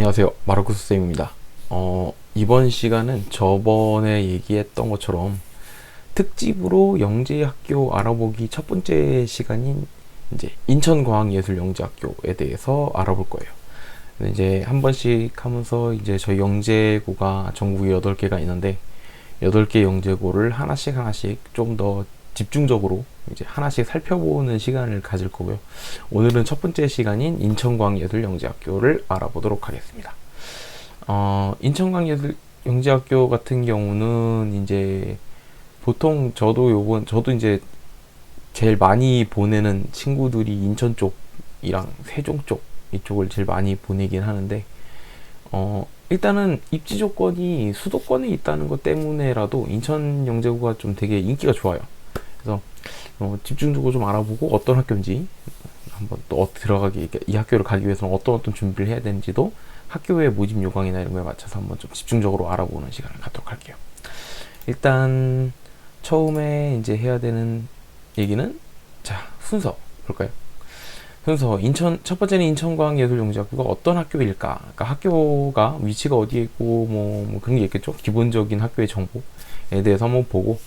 안녕하세요. 마르쿠스 쌤입니다. 이번 시간은 저번에 얘기했던 것처럼 특집으로 영재학교 알아보기 첫 번째 시간인 이제 인천과학예술영재학교에 대해서 알아볼 거예요. 이제 한 번씩 하면서 이제 저희 영재고가 전국에 8개가 있는데 8개 영재고를 하나씩 좀 더 집중적으로 이제 하나씩 살펴보는 시간을 가질 거고요. 오늘은 첫 번째 시간인 인천광예술영재학교를 알아보도록 하겠습니다. 인천광예술영재학교 같은 경우는 이제 보통 저도 이제 제일 많이 보내는 친구들이 인천 쪽이랑 세종 쪽 이쪽을 제일 많이 보내긴 하는데 일단은 입지 조건이 수도권에 있다는 것 때문에라도 인천영재고가 좀 되게 인기가 좋아요. 그래서 집중적으로 좀 알아보고 어떤 학교인지 한번 또 들어가기 이 학교를 가기 위해서는 어떤 준비를 해야 되는지도 학교의 모집 요강이나 이런 거에 맞춰서 한번 좀 집중적으로 알아보는 시간을 갖도록 할게요. 일단 처음에 이제 해야 되는 얘기는 자 순서 볼까요? 순서 첫 번째는 인천광예술영재학교가 어떤 학교일까? 그러니까 학교가 위치가 어디에 있고 뭐 그런 게 있겠죠. 기본적인 학교의 정보에 대해서 한번 보고,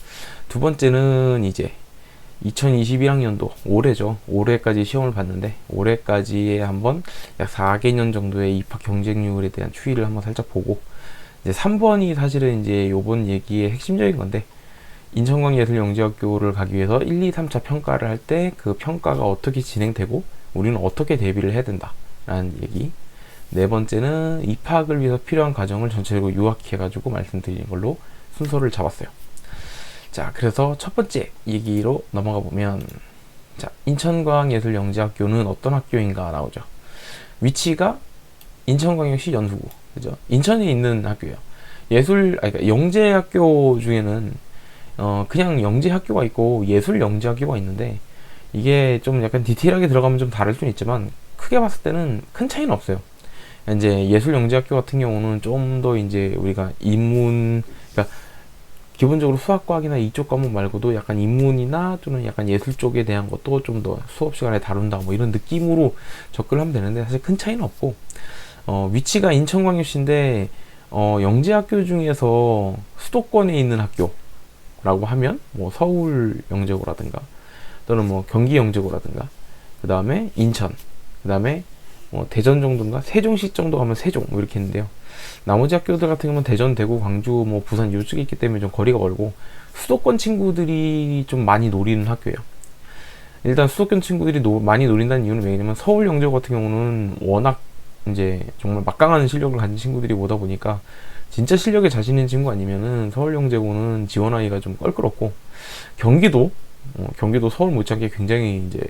두 번째는 이제 2021학년도 올해죠. 올해까지 시험을 봤는데 올해까지의 한번 약 4개년 정도의 입학 경쟁률에 대한 추이를 한번 살짝 보고, 이제 3번이 사실은 이제 요번 얘기의 핵심적인 건데, 인천광예술영재학교를 가기 위해서 1, 2, 3차 평가를 할 때 그 평가가 어떻게 진행되고 우리는 어떻게 대비를 해야 된다라는 얘기. 네 번째는 입학을 위해서 필요한 과정을 전체적으로 요약해가지고 말씀드리는 걸로 순서를 잡았어요. 자, 그래서 첫 번째 얘기로 넘어가 보면, 자, 인천광예술영재학교는 어떤 학교인가 나오죠. 위치가 인천광역시 연수구, 그죠? 인천에 있는 학교예요. 그러니까 영재학교 중에는 그냥 영재학교가 있고 예술영재학교가 있는데, 이게 좀 약간 디테일하게 들어가면 좀 다를 수는 있지만 크게 봤을 때는 큰 차이는 없어요. 이제 예술영재학교 같은 경우는 좀 더 이제 우리가 그러니까 기본적으로 수학과학이나 이쪽 과목 말고도 약간 인문이나 또는 약간 예술 쪽에 대한 것도 좀 더 수업 시간에 다룬다 뭐 이런 느낌으로 접근을 하면 되는데, 사실 큰 차이는 없고, 위치가 인천광역시인데 영재학교 중에서 수도권에 있는 학교라고 하면 뭐 서울영재고라든가 또는 뭐 경기영재고라든가, 그 다음에 인천, 그 다음에 뭐 대전 정도인가 세종시 정도 가면 세종 뭐 이렇게 있는데요. 나머지 학교들 같은 경우는 대전, 대구, 광주, 뭐 부산 이쪽에 있기 때문에 좀 거리가 멀고 수도권 친구들이 좀 많이 노리는 학교예요. 일단 수도권 친구들이 많이 노린다는 이유는 왜냐면 서울영재고 같은 경우는 워낙 이제 정말 막강한 실력을 가진 친구들이 오다 보니까, 진짜 실력에 자신 있는 친구 아니면은 서울영재고는 지원하기가 좀 껄끄럽고, 경기도 서울 못지않게 굉장히 이제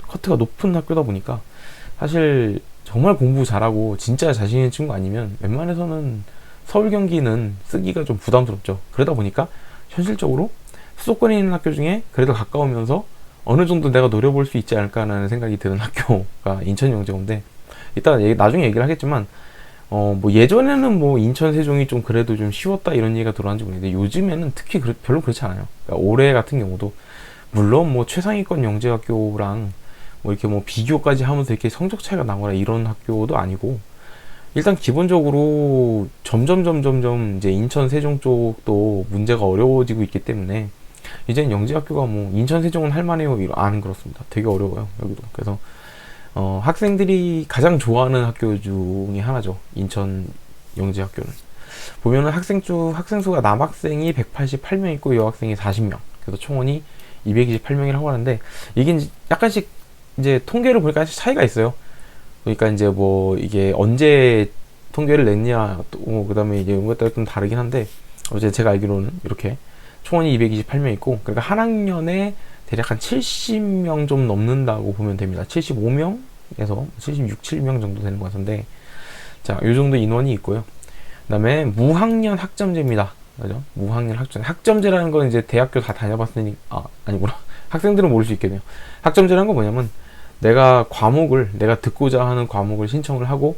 커트가 높은 학교다 보니까 사실 정말 공부 잘하고 진짜 자신 있는 친구 아니면 웬만해서는 서울 경기는 쓰기가 좀 부담스럽죠. 그러다 보니까 현실적으로 수도권에 있는 학교 중에 그래도 가까우면서 어느 정도 내가 노려볼 수 있지 않을까라는 생각이 드는 학교가 인천영재고인데, 이따 나중에 얘기를 하겠지만 뭐 예전에는 뭐 인천 세종이 좀 그래도 좀 쉬웠다 이런 얘기가 들어왔는지 모르겠는데 요즘에는 특히 별로 그렇지 않아요. 그러니까 올해 같은 경우도 물론 뭐 최상위권 영재학교랑 뭐 이렇게 뭐 비교까지 하면서 이렇게 성적 차이가 나거나 이런 학교도 아니고, 일단 기본적으로 점점 이제 인천 세종 쪽도 문제가 어려워지고 있기 때문에 이제는 영재학교가 뭐 인천 세종은 할만해요 안 그렇습니다. 되게 어려워요 여기도. 그래서 학생들이 가장 좋아하는 학교 중에 하나죠, 인천 영재학교는. 보면은 학생 수가 남학생이 188명 있고 여학생이 40명, 그래서 총원이 228명이라고 하는데, 이게 약간씩 이제 통계를 보니까 차이가 있어요. 그러니까 이제 뭐 이게 언제 통계를 냈냐, 또 그다음에 이제 이런 것에 따라 좀 다르긴 한데, 어제 제가 알기로는 이렇게 총원이 228명 있고, 그러니까 한 학년에 대략 한 70명 좀 넘는다고 보면 됩니다. 75명에서 76, 7명 정도 되는 것 같은데, 자, 요 정도 인원이 있고요. 그 다음에 무학년 학점제입니다. 그죠? 무학년 학점제라는 건 이제 대학교 다 다녀봤으니, 아니구나. 학생들은 모를 수 있겠네요. 학점제라는 건 뭐냐면, 내가 듣고자 하는 과목을 신청을 하고,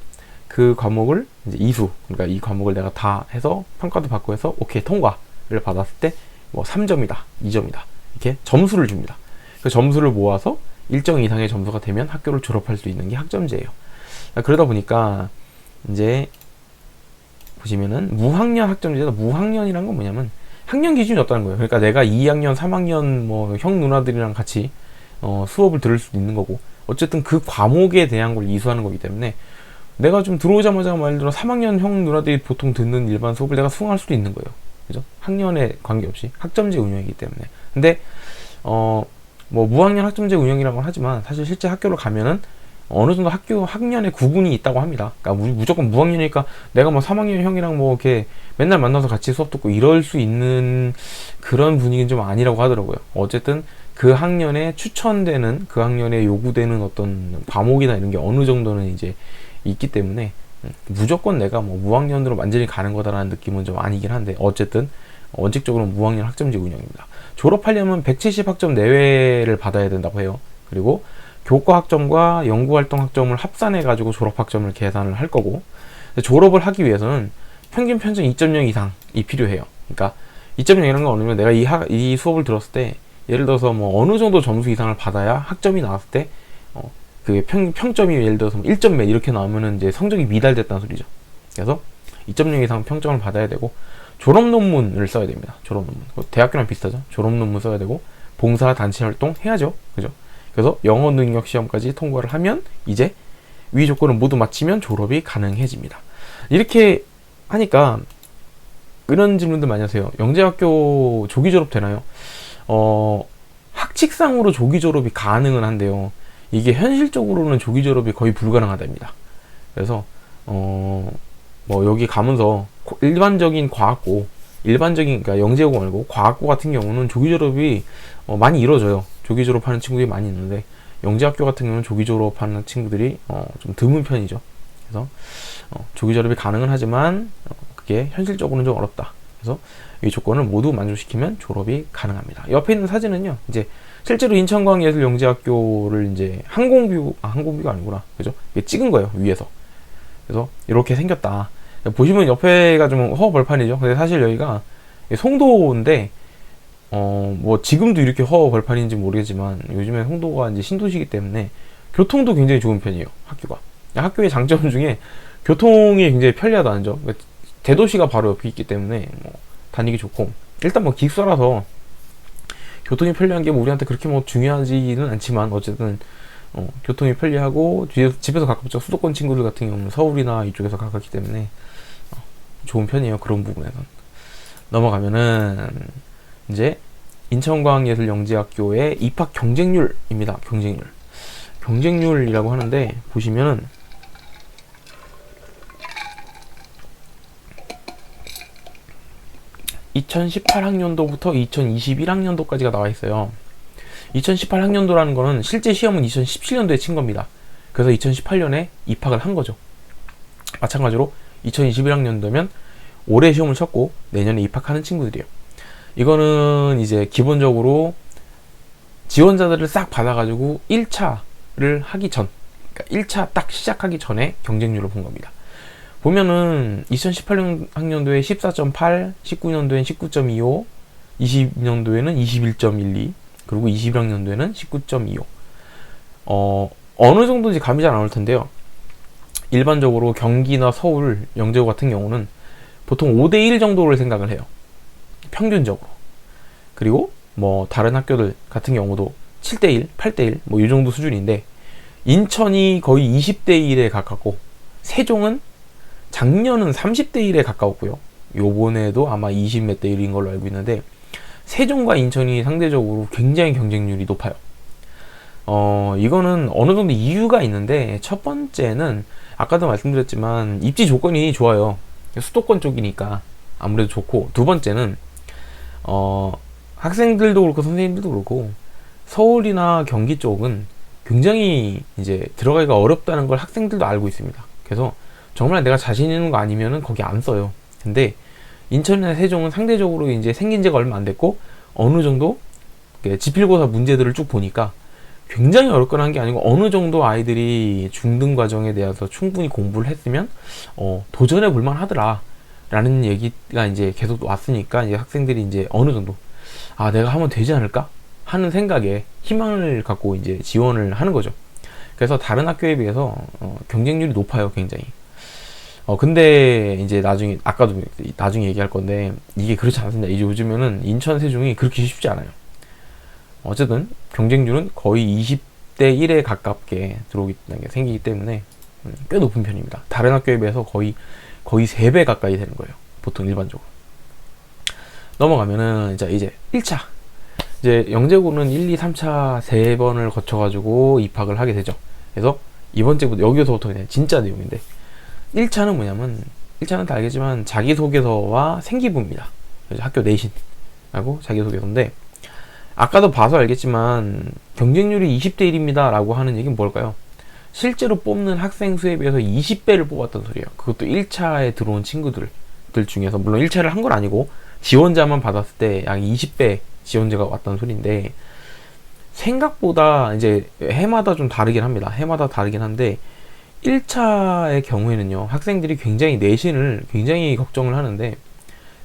그 과목을 이제 이수, 그러니까 이 과목을 내가 다 해서 평가도 받고 해서 오케이 통과를 받았을 때 뭐 3점이다, 2점이다 이렇게 점수를 줍니다. 그 점수를 모아서 일정 이상의 점수가 되면 학교를 졸업할 수 있는 게 학점제예요. 그러다 보니까 이제 보시면은 무학년 학점제다. 무학년이란 건 뭐냐면 학년 기준이 없다는 거예요. 그러니까 내가 2학년, 3학년 뭐 형 누나들이랑 같이 수업을 들을 수도 있는 거고, 어쨌든 그 과목에 대한 걸 이수하는 거기 때문에 내가 좀 들어오자마자 말 들어 3학년 형 누나들이 보통 듣는 일반 수업을 내가 수강할 수도 있는 거예요. 그죠? 학년에 관계없이 학점제 운영이기 때문에. 근데 뭐 무학년 학점제 운영이라고 하지만 사실 실제 학교를 가면은 어느 정도 학년에 구분이 있다고 합니다. 그러니까 무조건 무학년이니까 내가 뭐 3학년 형이랑 뭐 이렇게 맨날 만나서 같이 수업 듣고 이럴 수 있는 그런 분위기는 좀 아니라고 하더라고요. 어쨌든 그 학년에 추천되는, 그 학년에 요구되는 어떤 과목이나 이런 게 어느 정도는 이제 있기 때문에 무조건 내가 뭐 무학년으로 완전히 가는 거다라는 느낌은 좀 아니긴 한데, 어쨌든 원칙적으로 무학년 학점제 운영입니다. 졸업하려면 170학점 내외를 받아야 된다고 해요. 그리고 교과 학점과 연구활동 학점을 합산해 가지고 졸업 학점을 계산을 할 거고, 졸업을 하기 위해서는 평균 편점 2.0 이상이 필요해요. 그러니까 2.0이라는 건 뭐냐면 내가 이 수업을 들었을 때 예를 들어서 뭐 어느 정도 점수 이상을 받아야 학점이 나왔을 때 그 평점이 예를 들어서 1점 몇 이렇게 나오면은 이제 성적이 미달됐다는 소리죠. 그래서 2.0 이상 평점을 받아야 되고, 졸업 논문을 써야 됩니다. 졸업 논문. 대학교랑 비슷하죠. 졸업 논문 써야 되고, 봉사 단체 활동 해야죠. 그죠? 그래서 영어 능력 시험까지 통과를 하면 이제 위 조건을 모두 마치면 졸업이 가능해집니다. 이렇게 하니까 이런 질문들 많이 하세요. 영재학교 조기 졸업 되나요? 학칙상으로 조기 졸업이 가능은 한데요. 이게 현실적으로는 조기 졸업이 거의 불가능하답니다. 그래서 뭐 여기 가면서 일반적인 과학고, 그러니까 영재고 말고 과학고 같은 경우는 조기 졸업이 많이 이루어져요. 조기 졸업하는 친구들이 많이 있는데, 영재학교 같은 경우는 조기 졸업하는 친구들이 좀 드문 편이죠. 그래서 조기 졸업이 가능은 하지만 그게 현실적으로는 좀 어렵다. 그래서 이 조건을 모두 만족시키면 졸업이 가능합니다. 옆에 있는 사진은요, 이제 실제로 인천광예술영재학교를 이제 항공뷰가 아니구나, 그죠? 이게 찍은 거예요, 위에서. 그래서 이렇게 생겼다. 보시면 옆에가 좀 허허벌판이죠. 근데 사실 여기가 송도인데, 뭐 지금도 이렇게 허허벌판인지 모르겠지만 요즘에 송도가 이제 신도시이기 때문에 교통도 굉장히 좋은 편이에요, 학교가. 학교의 장점 중에 교통이 굉장히 편리하다는 점. 그러니까 대도시가 바로 옆에 있기 때문에 뭐 다니기 좋고, 일단 뭐 기숙사라서 교통이 편리한 게 뭐 우리한테 그렇게 뭐 중요하지는 않지만, 어쨌든 교통이 편리하고 집에서 가깝죠. 수도권 친구들 같은 경우는 서울이나 이쪽에서 가깝기 때문에 좋은 편이에요, 그런 부분에선. 넘어가면은 이제 인천광예술영재학교의 입학 경쟁률입니다. 경쟁률이라고 하는데, 보시면은 2018학년도부터 2021학년도까지가 나와 있어요. 2018학년도라는 거는 실제 시험은 2017년도에 친 겁니다. 그래서 2018년에 입학을 한 거죠. 마찬가지로 2021학년도면 올해 시험을 쳤고 내년에 입학하는 친구들이에요. 이거는 이제 기본적으로 지원자들을 싹 받아가지고 1차를 하기 전, 그러니까 1차 딱 시작하기 전에 경쟁률을 본 겁니다. 보면은 2018학년도에 14.8, 19년도엔 19.25, 20년도에는 21.12, 그리고 21학년도에는 19.25. 어느 정도인지 감이 잘 안 올 텐데요. 일반적으로 경기나 서울, 영재고 같은 경우는 보통 5대1 정도를 생각을 해요, 평균적으로. 그리고 뭐 다른 학교들 같은 경우도 7대1, 8대1 뭐 이 정도 수준인데, 인천이 거의 20대1에 가깝고, 세종은 작년은 30대1에 가까웠고요. 요번에도 아마 20 몇 대 1인 걸로 알고 있는데, 세종과 인천이 상대적으로 굉장히 경쟁률이 높아요. 이거는 어느 정도 이유가 있는데, 첫 번째는 아까도 말씀드렸지만 입지 조건이 좋아요. 수도권 쪽이니까 아무래도 좋고, 두 번째는 학생들도 그렇고 선생님들도 그렇고 서울이나 경기 쪽은 굉장히 이제 들어가기가 어렵다는 걸 학생들도 알고 있습니다. 그래서 정말 내가 자신 있는 거 아니면은 거기 안 써요. 근데 인천이나 세종은 상대적으로 이제 생긴 지가 얼마 안 됐고, 어느 정도 지필고사 문제들을 쭉 보니까 굉장히 어렵거나 한 게 아니고, 어느 정도 아이들이 중등 과정에 대해서 충분히 공부를 했으면 도전해 볼만 하더라 라는 얘기가 이제 계속 왔으니까, 이제 학생들이 이제 어느 정도 내가 하면 되지 않을까 하는 생각에 희망을 갖고 이제 지원을 하는 거죠. 그래서 다른 학교에 비해서 경쟁률이 높아요, 굉장히. 근데 이제 나중에 아까도 나중에 얘기할 건데 이게 그렇지 않습니다. 이제 요즘에는 인천 세종이 그렇게 쉽지 않아요. 어쨌든 경쟁률은 거의 20대 1에 가깝게 들어오는 게 생기기 때문에 꽤 높은 편입니다. 다른 학교에 비해서 거의 3배 가까이 되는 거예요. 보통 일반적으로. 넘어가면은 이제 1차. 이제 영재고는 1, 2, 3차 3번을 거쳐가지고 입학을 하게 되죠. 그래서 이번 주부터 여기서부터 그냥 진짜 내용인데 1차는 뭐냐면 1차는 다 알겠지만 자기소개서와 생기부입니다. 학교 내신하고 자기소개서인데 아까도 봐서 알겠지만 경쟁률이 20대 1입니다 라고 하는 얘기는 뭘까요? 실제로 뽑는 학생 수에 비해서 20배를 뽑았던 소리예요. 그것도 1차에 들어온 친구들 중에서 물론 1차를 한 건 아니고 지원자만 받았을 때 약 20배 지원자가 왔던 소리인데 생각보다 이제 해마다 좀 다르긴 합니다. 해마다 다르긴 한데 1차의 경우에는요 학생들이 굉장히 내신을 굉장히 걱정을 하는데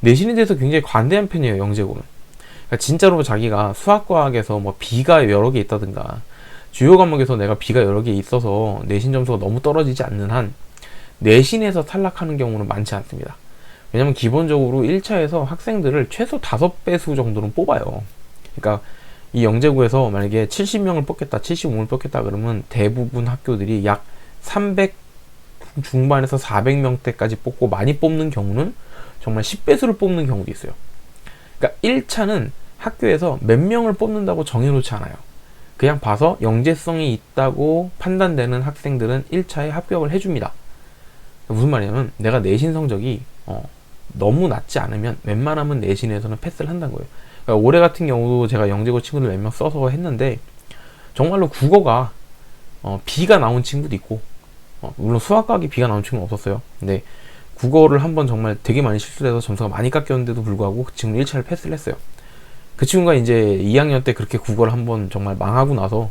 내신에 대해서 굉장히 관대한 편이에요. 영재고는 그러니까 진짜로 자기가 수학과학에서 뭐 B가 여러 개 있다든가 주요 과목에서 내가 B가 여러 개 있어서 내신 점수가 너무 떨어지지 않는 한 내신에서 탈락하는 경우는 많지 않습니다. 왜냐면 기본적으로 1차에서 학생들을 최소 5배수 정도는 뽑아요. 그러니까 이 영재고에서 만약에 70명을 뽑겠다 75명을 뽑겠다 그러면 대부분 학교들이 약 300 중반에서 400명대까지 뽑고 많이 뽑는 경우는 정말 10배수를 뽑는 경우도 있어요. 그러니까 1차는 학교에서 몇 명을 뽑는다고 정해놓지 않아요. 그냥 봐서 영재성이 있다고 판단되는 학생들은 1차에 합격을 해줍니다. 무슨 말이냐면 내가 내신 성적이 너무 낮지 않으면 웬만하면 내신에서는 패스를 한다는 거예요. 그러니까 올해 같은 경우도 제가 영재고 친구들 몇 명 써서 했는데 정말로 국어가 B가 나온 친구도 있고 물론 수학과학이 B가 나온 친구는 없었어요. 근데 국어를 한번 정말 되게 많이 실수를 해서 점수가 많이 깎였는데도 불구하고 그 친구는 1차를 패스를 했어요. 그 친구가 이제 2학년 때 그렇게 국어를 한번 정말 망하고 나서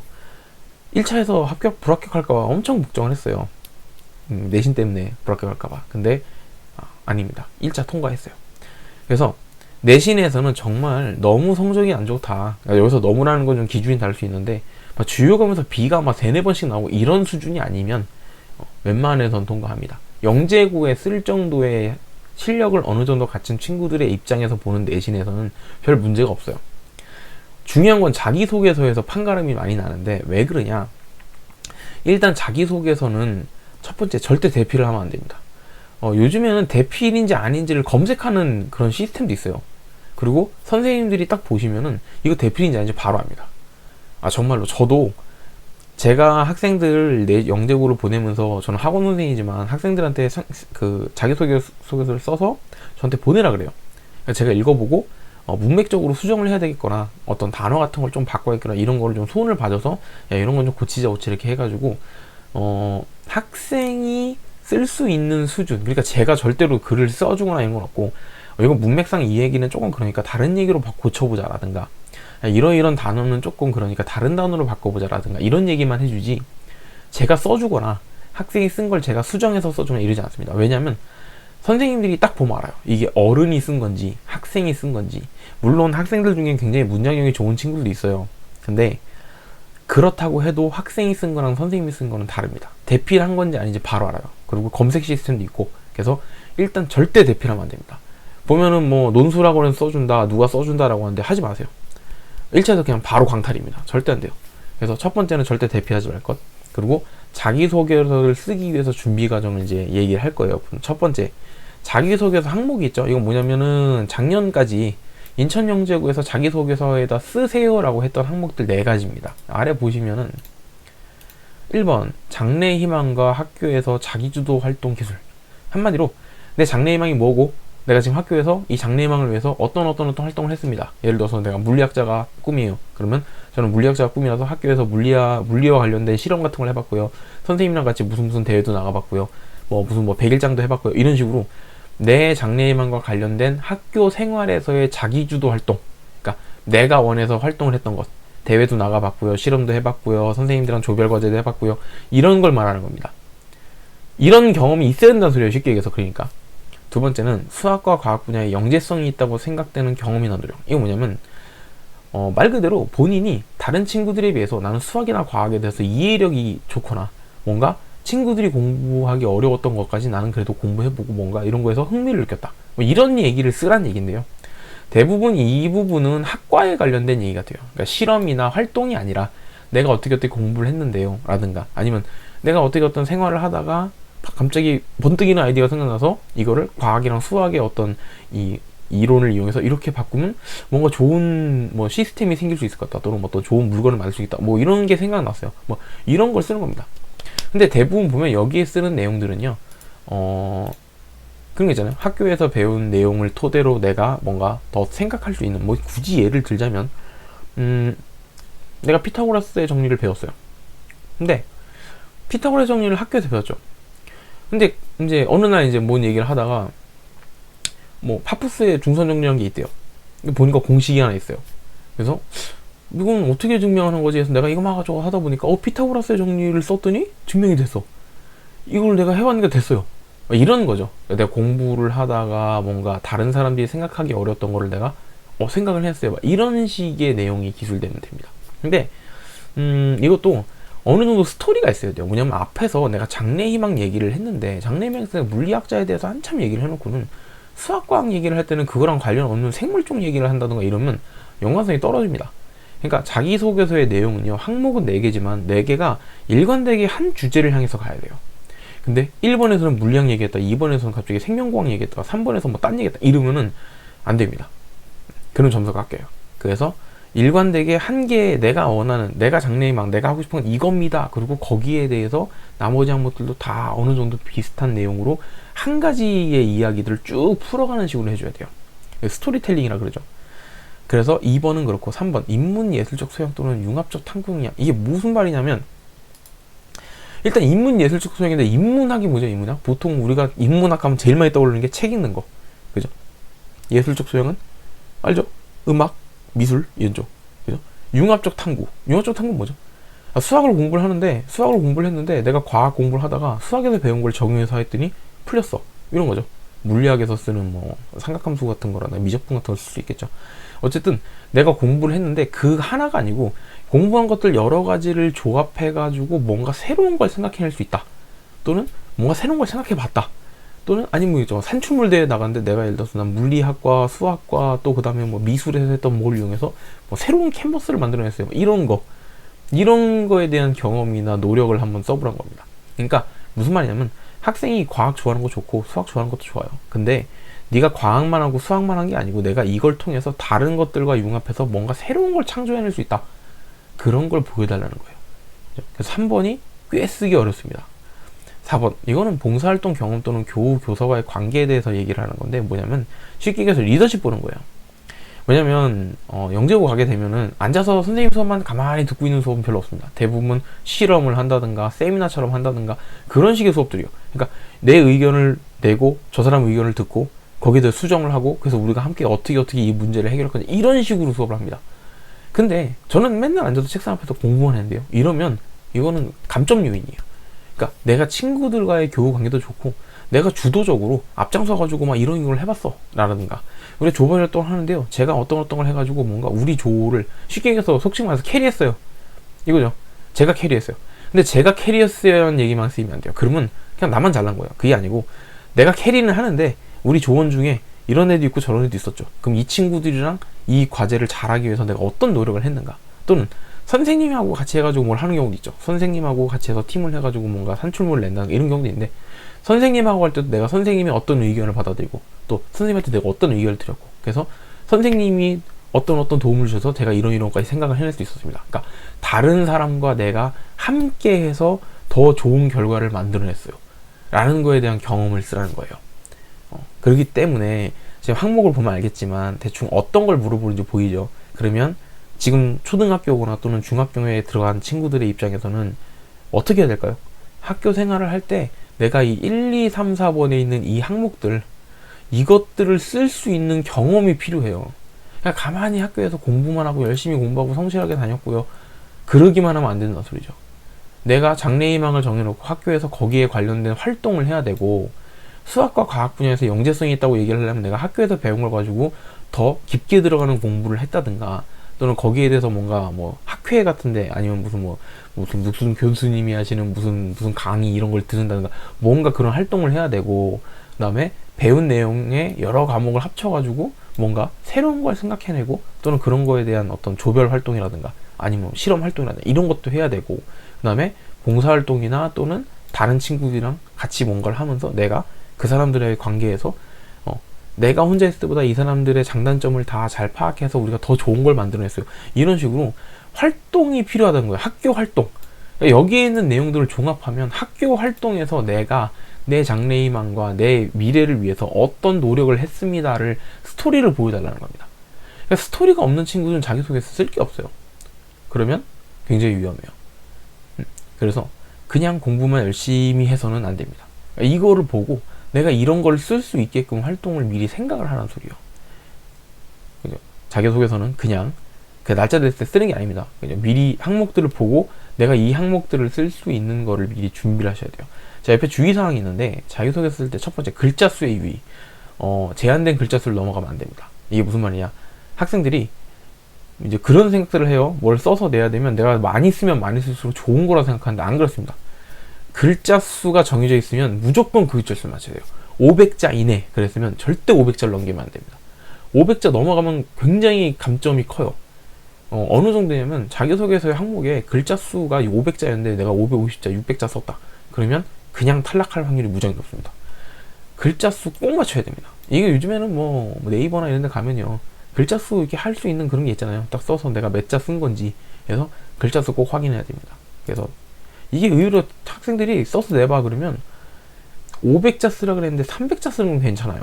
1차에서 불합격할까봐 엄청 걱정을 했어요. 내신 때문에 불합격할까봐. 근데 아닙니다. 1차 통과했어요. 그래서 내신에서는 정말 너무 성적이 안 좋다. 그러니까 여기서 너무라는 건 좀 기준이 다를 수 있는데 주요 과목에서 B가 막 3, 4번씩 나오고 이런 수준이 아니면 웬만해선 통과합니다. 영재고에 쓸 정도의 실력을 어느 정도 갖춘 친구들의 입장에서 보는 내신에서는 별 문제가 없어요. 중요한 건 자기소개서에서 판가름이 많이 나는데 왜 그러냐? 일단 자기소개서는 첫 번째 절대 대피를 하면 안 됩니다. 요즘에는 대필인지 아닌지를 검색하는 그런 시스템도 있어요. 그리고 선생님들이 딱 보시면은 이거 대필인지 아닌지 바로 압니다. 정말로 저도 제가 학생들 영재고를 보내면서 저는 학원 선생이지만 학생들한테 그 자기소개서를 써서 저한테 보내라 그래요. 제가 읽어보고 문맥적으로 수정을 해야 되겠거나 어떤 단어 같은 걸 좀 바꿔야겠거나 이런 거를 좀 손을 봐줘서 야, 이런 건 좀 고치자 이렇게 해가지고 학생이 쓸 수 있는 수준, 그러니까 제가 절대로 글을 써주거나 이런 건 없고 이건 문맥상 이 얘기는 조금 그러니까 다른 얘기로 고쳐보자 라든가 이런 단어는 조금 그러니까 다른 단어로 바꿔보자 라든가 이런 얘기만 해주지 제가 써주거나 학생이 쓴 걸 제가 수정해서 써주거나 이러지 않습니다. 왜냐면 선생님들이 딱 보면 알아요. 이게 어른이 쓴 건지 학생이 쓴 건지. 물론 학생들 중에 굉장히 문장력이 좋은 친구들도 있어요. 근데 그렇다고 해도 학생이 쓴 거랑 선생님이 쓴 거는 다릅니다. 대필 한 건지 아닌지 바로 알아요. 그리고 검색 시스템도 있고. 그래서 일단 절대 대필하면 안 됩니다. 보면은 뭐 논술학원에서 써준다, 누가 써준다라고 하는데 하지 마세요. 1차에서 그냥 바로 광탈입니다. 절대 안 돼요. 그래서 첫 번째는 절대 대피하지 말 것. 그리고 자기소개서를 쓰기 위해서 준비 과정을 이제 얘기를 할 거예요. 첫 번째, 자기소개서 항목이 있죠. 이건 뭐냐면은 작년까지 인천영재고에서 자기소개서에다 쓰세요라고 했던 항목들 4가지입니다. 아래 보시면은 1번 장래희망과 학교에서 자기주도 활동 기술. 한마디로 내 장래희망이 뭐고 내가 지금 학교에서 이 장래희망을 위해서 어떤 활동을 했습니다. 예를 들어서 내가 물리학자가 꿈이에요. 그러면 저는 물리학자가 꿈이라서 학교에서 물리와 관련된 실험 같은 걸 해봤고요. 선생님이랑 같이 무슨 대회도 나가봤고요. 무슨 100일장도 해봤고요. 이런 식으로 내 장래희망과 관련된 학교 생활에서의 자기주도 활동, 그러니까 내가 원해서 활동을 했던 것, 대회도 나가봤고요, 실험도 해봤고요, 선생님들이랑 조별과제도 해봤고요, 이런 걸 말하는 겁니다. 이런 경험이 있어야 된다는 소리예요. 쉽게 얘기해서. 그러니까 두 번째는 수학과 과학 분야에 영재성이 있다고 생각되는 경험이나 노력. 이거 뭐냐면 말 그대로 본인이 다른 친구들에 비해서 나는 수학이나 과학에 대해서 이해력이 좋거나 뭔가 친구들이 공부하기 어려웠던 것까지 나는 그래도 공부해보고 뭔가 이런 거에서 흥미를 느꼈다. 뭐 이런 얘기를 쓰란 얘기인데요. 대부분 이 부분은 학과에 관련된 얘기가 돼요. 그러니까 실험이나 활동이 아니라 내가 어떻게 공부를 했는데요 라든가, 아니면 내가 어떻게 어떤 생활을 하다가 갑자기 번뜩이는 아이디어가 생각나서 이거를 과학이랑 수학의 어떤 이 이론을 이용해서 이렇게 바꾸면 뭔가 좋은 뭐 시스템이 생길 수 있을 것 같다, 또는 뭐 또 좋은 물건을 만들 수 있다, 뭐 이런 게 생각났어요. 뭐 이런 걸 쓰는 겁니다. 근데 대부분 보면 여기에 쓰는 내용들은요, 그런 거 있잖아요. 학교에서 배운 내용을 토대로 내가 뭔가 더 생각할 수 있는, 뭐 굳이 예를 들자면 내가 피타고라스의 정리를 배웠어요. 근데 피타고라스 정리를 학교에서 배웠죠. 근데 이제 어느 날 이제 뭔 얘기를 하다가 뭐 파푸스의 중선 정리라는 게 있대요. 보니까 공식이 하나 있어요. 그래서 이건 어떻게 증명하는 거지 해서 내가 이거 막아가지고 하다 보니까 피타고라스의 정리를 썼더니 증명이 됐어. 이걸 내가 해봤는데 됐어요. 이런 거죠. 내가 공부를 하다가 뭔가 다른 사람들이 생각하기 어려웠던 거를 내가 생각을 했어요. 이런 식의 내용이 기술되면 됩니다. 근데 이것도 어느 정도 스토리가 있어야 돼요. 뭐냐면 앞에서 내가 장래희망 얘기를 했는데, 장래희망에서 물리학자에 대해서 한참 얘기를 해놓고는 수학과학 얘기를 할 때는 그거랑 관련 없는 생물 쪽 얘기를 한다던가 이러면 연관성이 떨어집니다. 그러니까 자기소개서의 내용은요, 항목은 4개지만 4개가 일관되게 한 주제를 향해서 가야 돼요. 근데 1번에서는 물리학 얘기했다, 2번에서는 갑자기 생명공학 얘기했다, 3번에서 뭐 딴 얘기했다 이러면은 안 됩니다. 그런 점수가 깎여요. 그래서 일관되게 한 개의 내가 원하는, 내가 장래희망, 내가 하고 싶은 건 이겁니다. 그리고 거기에 대해서 나머지 항목들도 다 어느 정도 비슷한 내용으로 한 가지의 이야기들을 쭉 풀어가는 식으로 해줘야 돼요. 스토리텔링이라 그러죠. 그래서 2번은 그렇고 3번 인문예술적 소양 또는 융합적 탐구능력. 이게 무슨 말이냐면, 일단 인문예술적 소양인데, 인문학이 뭐죠? 인문학? 보통 우리가 인문학 하면 제일 많이 떠오르는 게 책 읽는 거, 그죠? 예술적 소양은 알죠? 음악, 미술, 이런 쪽, 그죠? 융합적 탐구 는 뭐죠? 수학을 공부를 하는데, 수학을 공부를 했는데 내가 과학 공부를 하다가 수학에서 배운 걸 적용해서 했더니 풀렸어, 이런 거죠. 물리학에서 쓰는 뭐 삼각함수 같은 거라나 미적분 같은 걸 쓸 수 있겠죠. 어쨌든 내가 공부를 했는데 그 하나가 아니고 공부한 것들 여러 가지를 조합해 가지고 뭔가 새로운 걸 생각해낼 수 있다, 또는 뭔가 새로운 걸 생각해 봤다, 또는 아니면 뭐 산출물 대회에 나갔는데 내가 예를 들어서 난 물리학과, 수학과, 또 그 다음에 뭐 미술에서 했던 뭘 이용해서 뭐 새로운 캔버스를 만들어냈어요. 이런 거에 대한 경험이나 노력을 한번 써보란 겁니다. 그러니까 무슨 말이냐면, 학생이 과학 좋아하는 거 좋고 수학 좋아하는 것도 좋아요. 근데 네가 과학만 하고 수학만 한 게 아니고 내가 이걸 통해서 다른 것들과 융합해서 뭔가 새로운 걸 창조해낼 수 있다, 그런 걸 보여달라는 거예요. 그래서 3번이 꽤 쓰기 어렵습니다. 4번, 이거는 봉사활동 경험 또는 교사와의 관계에 대해서 얘기를 하는 건데, 뭐냐면 쉽게 얘기해서 리더십 보는 거예요. 왜냐면 영재고 가게 되면은 앉아서 선생님 수업만 가만히 듣고 있는 수업은 별로 없습니다. 대부분 실험을 한다든가 세미나처럼 한다든가 그런 식의 수업들이요. 그러니까 내 의견을 내고 저 사람 의견을 듣고 거기에 대해 수정을 하고, 그래서 우리가 함께 어떻게 이 문제를 해결할 건지, 이런 식으로 수업을 합니다. 근데 저는 맨날 앉아서 책상 앞에서 공부만 했는데요, 이러면 이거는 감점 요인이에요. 그러니까 내가 친구들과의 교우 관계도 좋고 내가 주도적으로 앞장서가지고 막 이런 걸 해봤어 라든가, 우리 조별 활동을 하는데요, 제가 어떤 걸 해가지고 뭔가 우리 조를 쉽게 얘기해서 속칭 말해서 캐리했어요, 이거죠. 제가 캐리했어요. 근데 제가 캐리했어요라는 얘기만 쓰이면 안 돼요. 그러면 그냥 나만 잘난 거예요. 그게 아니고 내가 캐리는 하는데 우리 조원 중에 이런 애도 있고 저런 애도 있었죠. 그럼 이 친구들이랑 이 과제를 잘하기 위해서 내가 어떤 노력을 했는가, 또는 선생님하고 같이 해가지고 뭘 하는 경우도 있죠. 선생님하고 같이 해서 팀을 해가지고 뭔가 산출물을 낸다는 이런 경우도 있는데, 선생님하고 할 때도 내가 선생님의 어떤 의견을 받아들이고 또 선생님한테 내가 어떤 의견을 드렸고, 그래서 선생님이 어떤 도움을 주셔서 제가 이런 것까지 생각을 해낼 수 있었습니다. 그러니까 다른 사람과 내가 함께 해서 더 좋은 결과를 만들어냈어요 라는 거에 대한 경험을 쓰라는 거예요. 그렇기 때문에 지금 항목을 보면 알겠지만 대충 어떤 걸 물어보는지 보이죠. 그러면 지금 초등학교거나 또는 중학교에 들어간 친구들의 입장에서는 어떻게 해야 될까요? 학교 생활을 할 때 내가 이 1, 2, 3, 4번에 있는 이 항목들, 이것들을 쓸 수 있는 경험이 필요해요. 그냥 가만히 학교에서 공부만 하고 열심히 공부하고 성실하게 다녔고요, 그러기만 하면 안 된다는 소리죠. 내가 장래희망을 정해놓고 학교에서 거기에 관련된 활동을 해야 되고, 수학과 과학 분야에서 영재성이 있다고 얘기를 하려면 내가 학교에서 배운 걸 가지고 더 깊게 들어가는 공부를 했다든가, 또는 거기에 대해서 뭔가 뭐 학회 같은데 아니면 무슨 교수님이 하시는 무슨 강의 이런 걸 듣는다든가 뭔가 그런 활동을 해야 되고, 그다음에 배운 내용의 여러 과목을 합쳐가지고 뭔가 새로운 걸 생각해내고, 또는 그런 거에 대한 어떤 조별 활동이라든가 아니면 실험 활동이라든가 이런 것도 해야 되고, 그다음에 봉사활동이나 또는 다른 친구들이랑 같이 뭔가를 하면서 내가 그 사람들의 관계에서 내가 혼자 했을 때보다 이 사람들의 장단점을 다 잘 파악해서 우리가 더 좋은 걸 만들어냈어요. 이런 식으로 활동이 필요하다는 거예요. 학교 활동. 그러니까 여기에 있는 내용들을 종합하면 학교 활동에서 내가 내 장래희망과 내 미래를 위해서 어떤 노력을 했습니다를 스토리를 보여달라는 겁니다. 그러니까 스토리가 없는 친구들은 자기소개서 쓸 게 없어요. 그러면 굉장히 위험해요. 그래서 그냥 공부만 열심히 해서는 안 됩니다. 그러니까 이거를 보고 내가 이런 걸 쓸 수 있게끔 활동을 미리 생각을 하라는 소리예요. 그죠? 자기소개서는 그냥 그 날짜 됐을 때 쓰는 게 아닙니다. 그냥 미리 항목들을 보고 내가 이 항목들을 쓸 수 있는 거를 미리 준비를 하셔야 돼요. 자, 옆에 주의사항이 있는데, 자기소개 쓸 때 첫 번째 글자 수의 유의. 제한된 글자 수를 넘어가면 안 됩니다. 이게 무슨 말이냐? 학생들이 이제 그런 생각들을 해요. 뭘 써서 내야 되면 내가 많이 쓰면 많이 쓸수록 좋은 거라 생각하는데 안 그렇습니다. 글자 수가 정해져 있으면 무조건 그 글자 수를 맞춰야 돼요. 500자 이내 그랬으면 절대 500자를 넘기면 안 됩니다. 500자 넘어가면 굉장히 감점이 커요. 어느 정도냐면 자기소개서의 항목에 글자 수가 500자였는데 내가 550자, 600자 썼다. 그러면 그냥 탈락할 확률이 무지하게 높습니다. 글자 수 꼭 맞춰야 됩니다. 이게 요즘에는 뭐 네이버나 이런 데 가면요, 글자 수 이렇게 할 수 있는 그런 게 있잖아요. 딱 써서 내가 몇 자 쓴 건지 해서 글자 수 꼭 확인해야 됩니다. 그래서 이게 의외로 학생들이 써서 내봐 그러면 500자 쓰라 그랬는데 300자 쓰는 건 괜찮아요.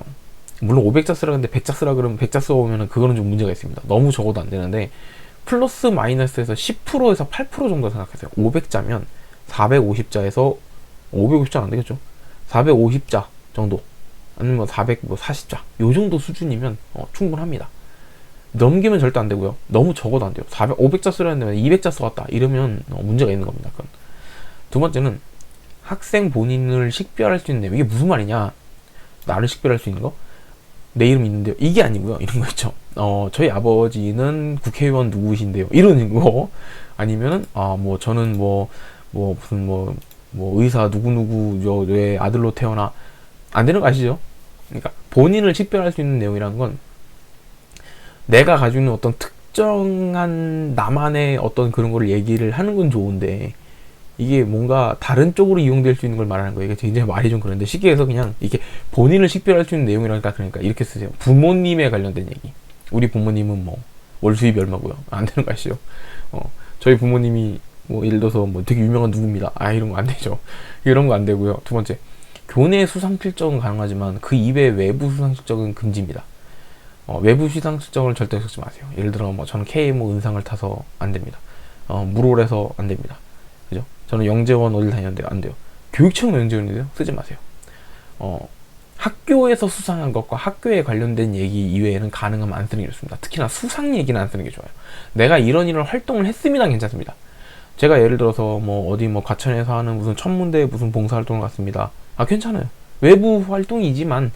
물론 500자 쓰라 그랬는데 100자 쓰라 그러면 100자 써오면 그거는 좀 문제가 있습니다. 너무 적어도 안 되는데 플러스 마이너스에서 10%에서 8% 정도 생각하세요. 500자면 450자에서 550자는 안 되겠죠. 450자 정도 아니면 440자 요 정도 수준이면 충분합니다. 넘기면 절대 안 되고요. 너무 적어도 안 돼요. 500자 쓰라는데 200자 써왔다 이러면 문제가 있는 겁니다. 그건. 두 번째는 학생 본인을 식별할 수 있는 내용. 이게 무슨 말이냐? 나를 식별할 수 있는 거? 내 이름 있는데요. 이게 아니고요. 이런 거 있죠. 저희 아버지는 국회의원 누구신데요. 이런 거. 아니면은 저는 무슨 의사 누구의 아들로 태어나. 안 되는 거 아시죠? 그러니까 본인을 식별할 수 있는 내용이라는 건 내가 가지고 있는 어떤 특정한 나만의 어떤 그런 거를 얘기를 하는 건 좋은데, 이게 뭔가 다른 쪽으로 이용될 수 있는 걸 말하는 거예요. 이게 굉장히 말이 좀 그런데, 쉽게 해서 그냥 이렇게 본인을 식별할 수 있는 내용이라니까, 그러니까 이렇게 쓰세요. 부모님에 관련된 얘기. 우리 부모님은 월 수입이 얼마고요. 안 되는 거 아시죠? 저희 부모님이 예를 들어서 되게 유명한 누구입니다. 이런 거 안 되죠. 이런 거 안 되고요. 두 번째, 교내 수상 필적은 가능하지만 그 이외의 외부 수상 필적은 금지입니다. 외부 수상 필적을 절대 쓰지 마세요. 예를 들어 저는 KMO 은상을 타서 안 됩니다. 물올에서 안 됩니다. 그죠? 저는 영재원 어딜 다녔는데 안 돼요. 교육청 영재원인데요, 쓰지 마세요. 학교에서 수상한 것과 학교에 관련된 얘기 이외에는 가능하면 안 쓰는 게 좋습니다. 특히나 수상 얘기는 안 쓰는 게 좋아요. 내가 이런 활동을 했습니다, 괜찮습니다. 제가 예를 들어서 어디 과천에서 하는 무슨 천문대 무슨 봉사활동을 갔습니다. 괜찮아요. 외부 활동이지만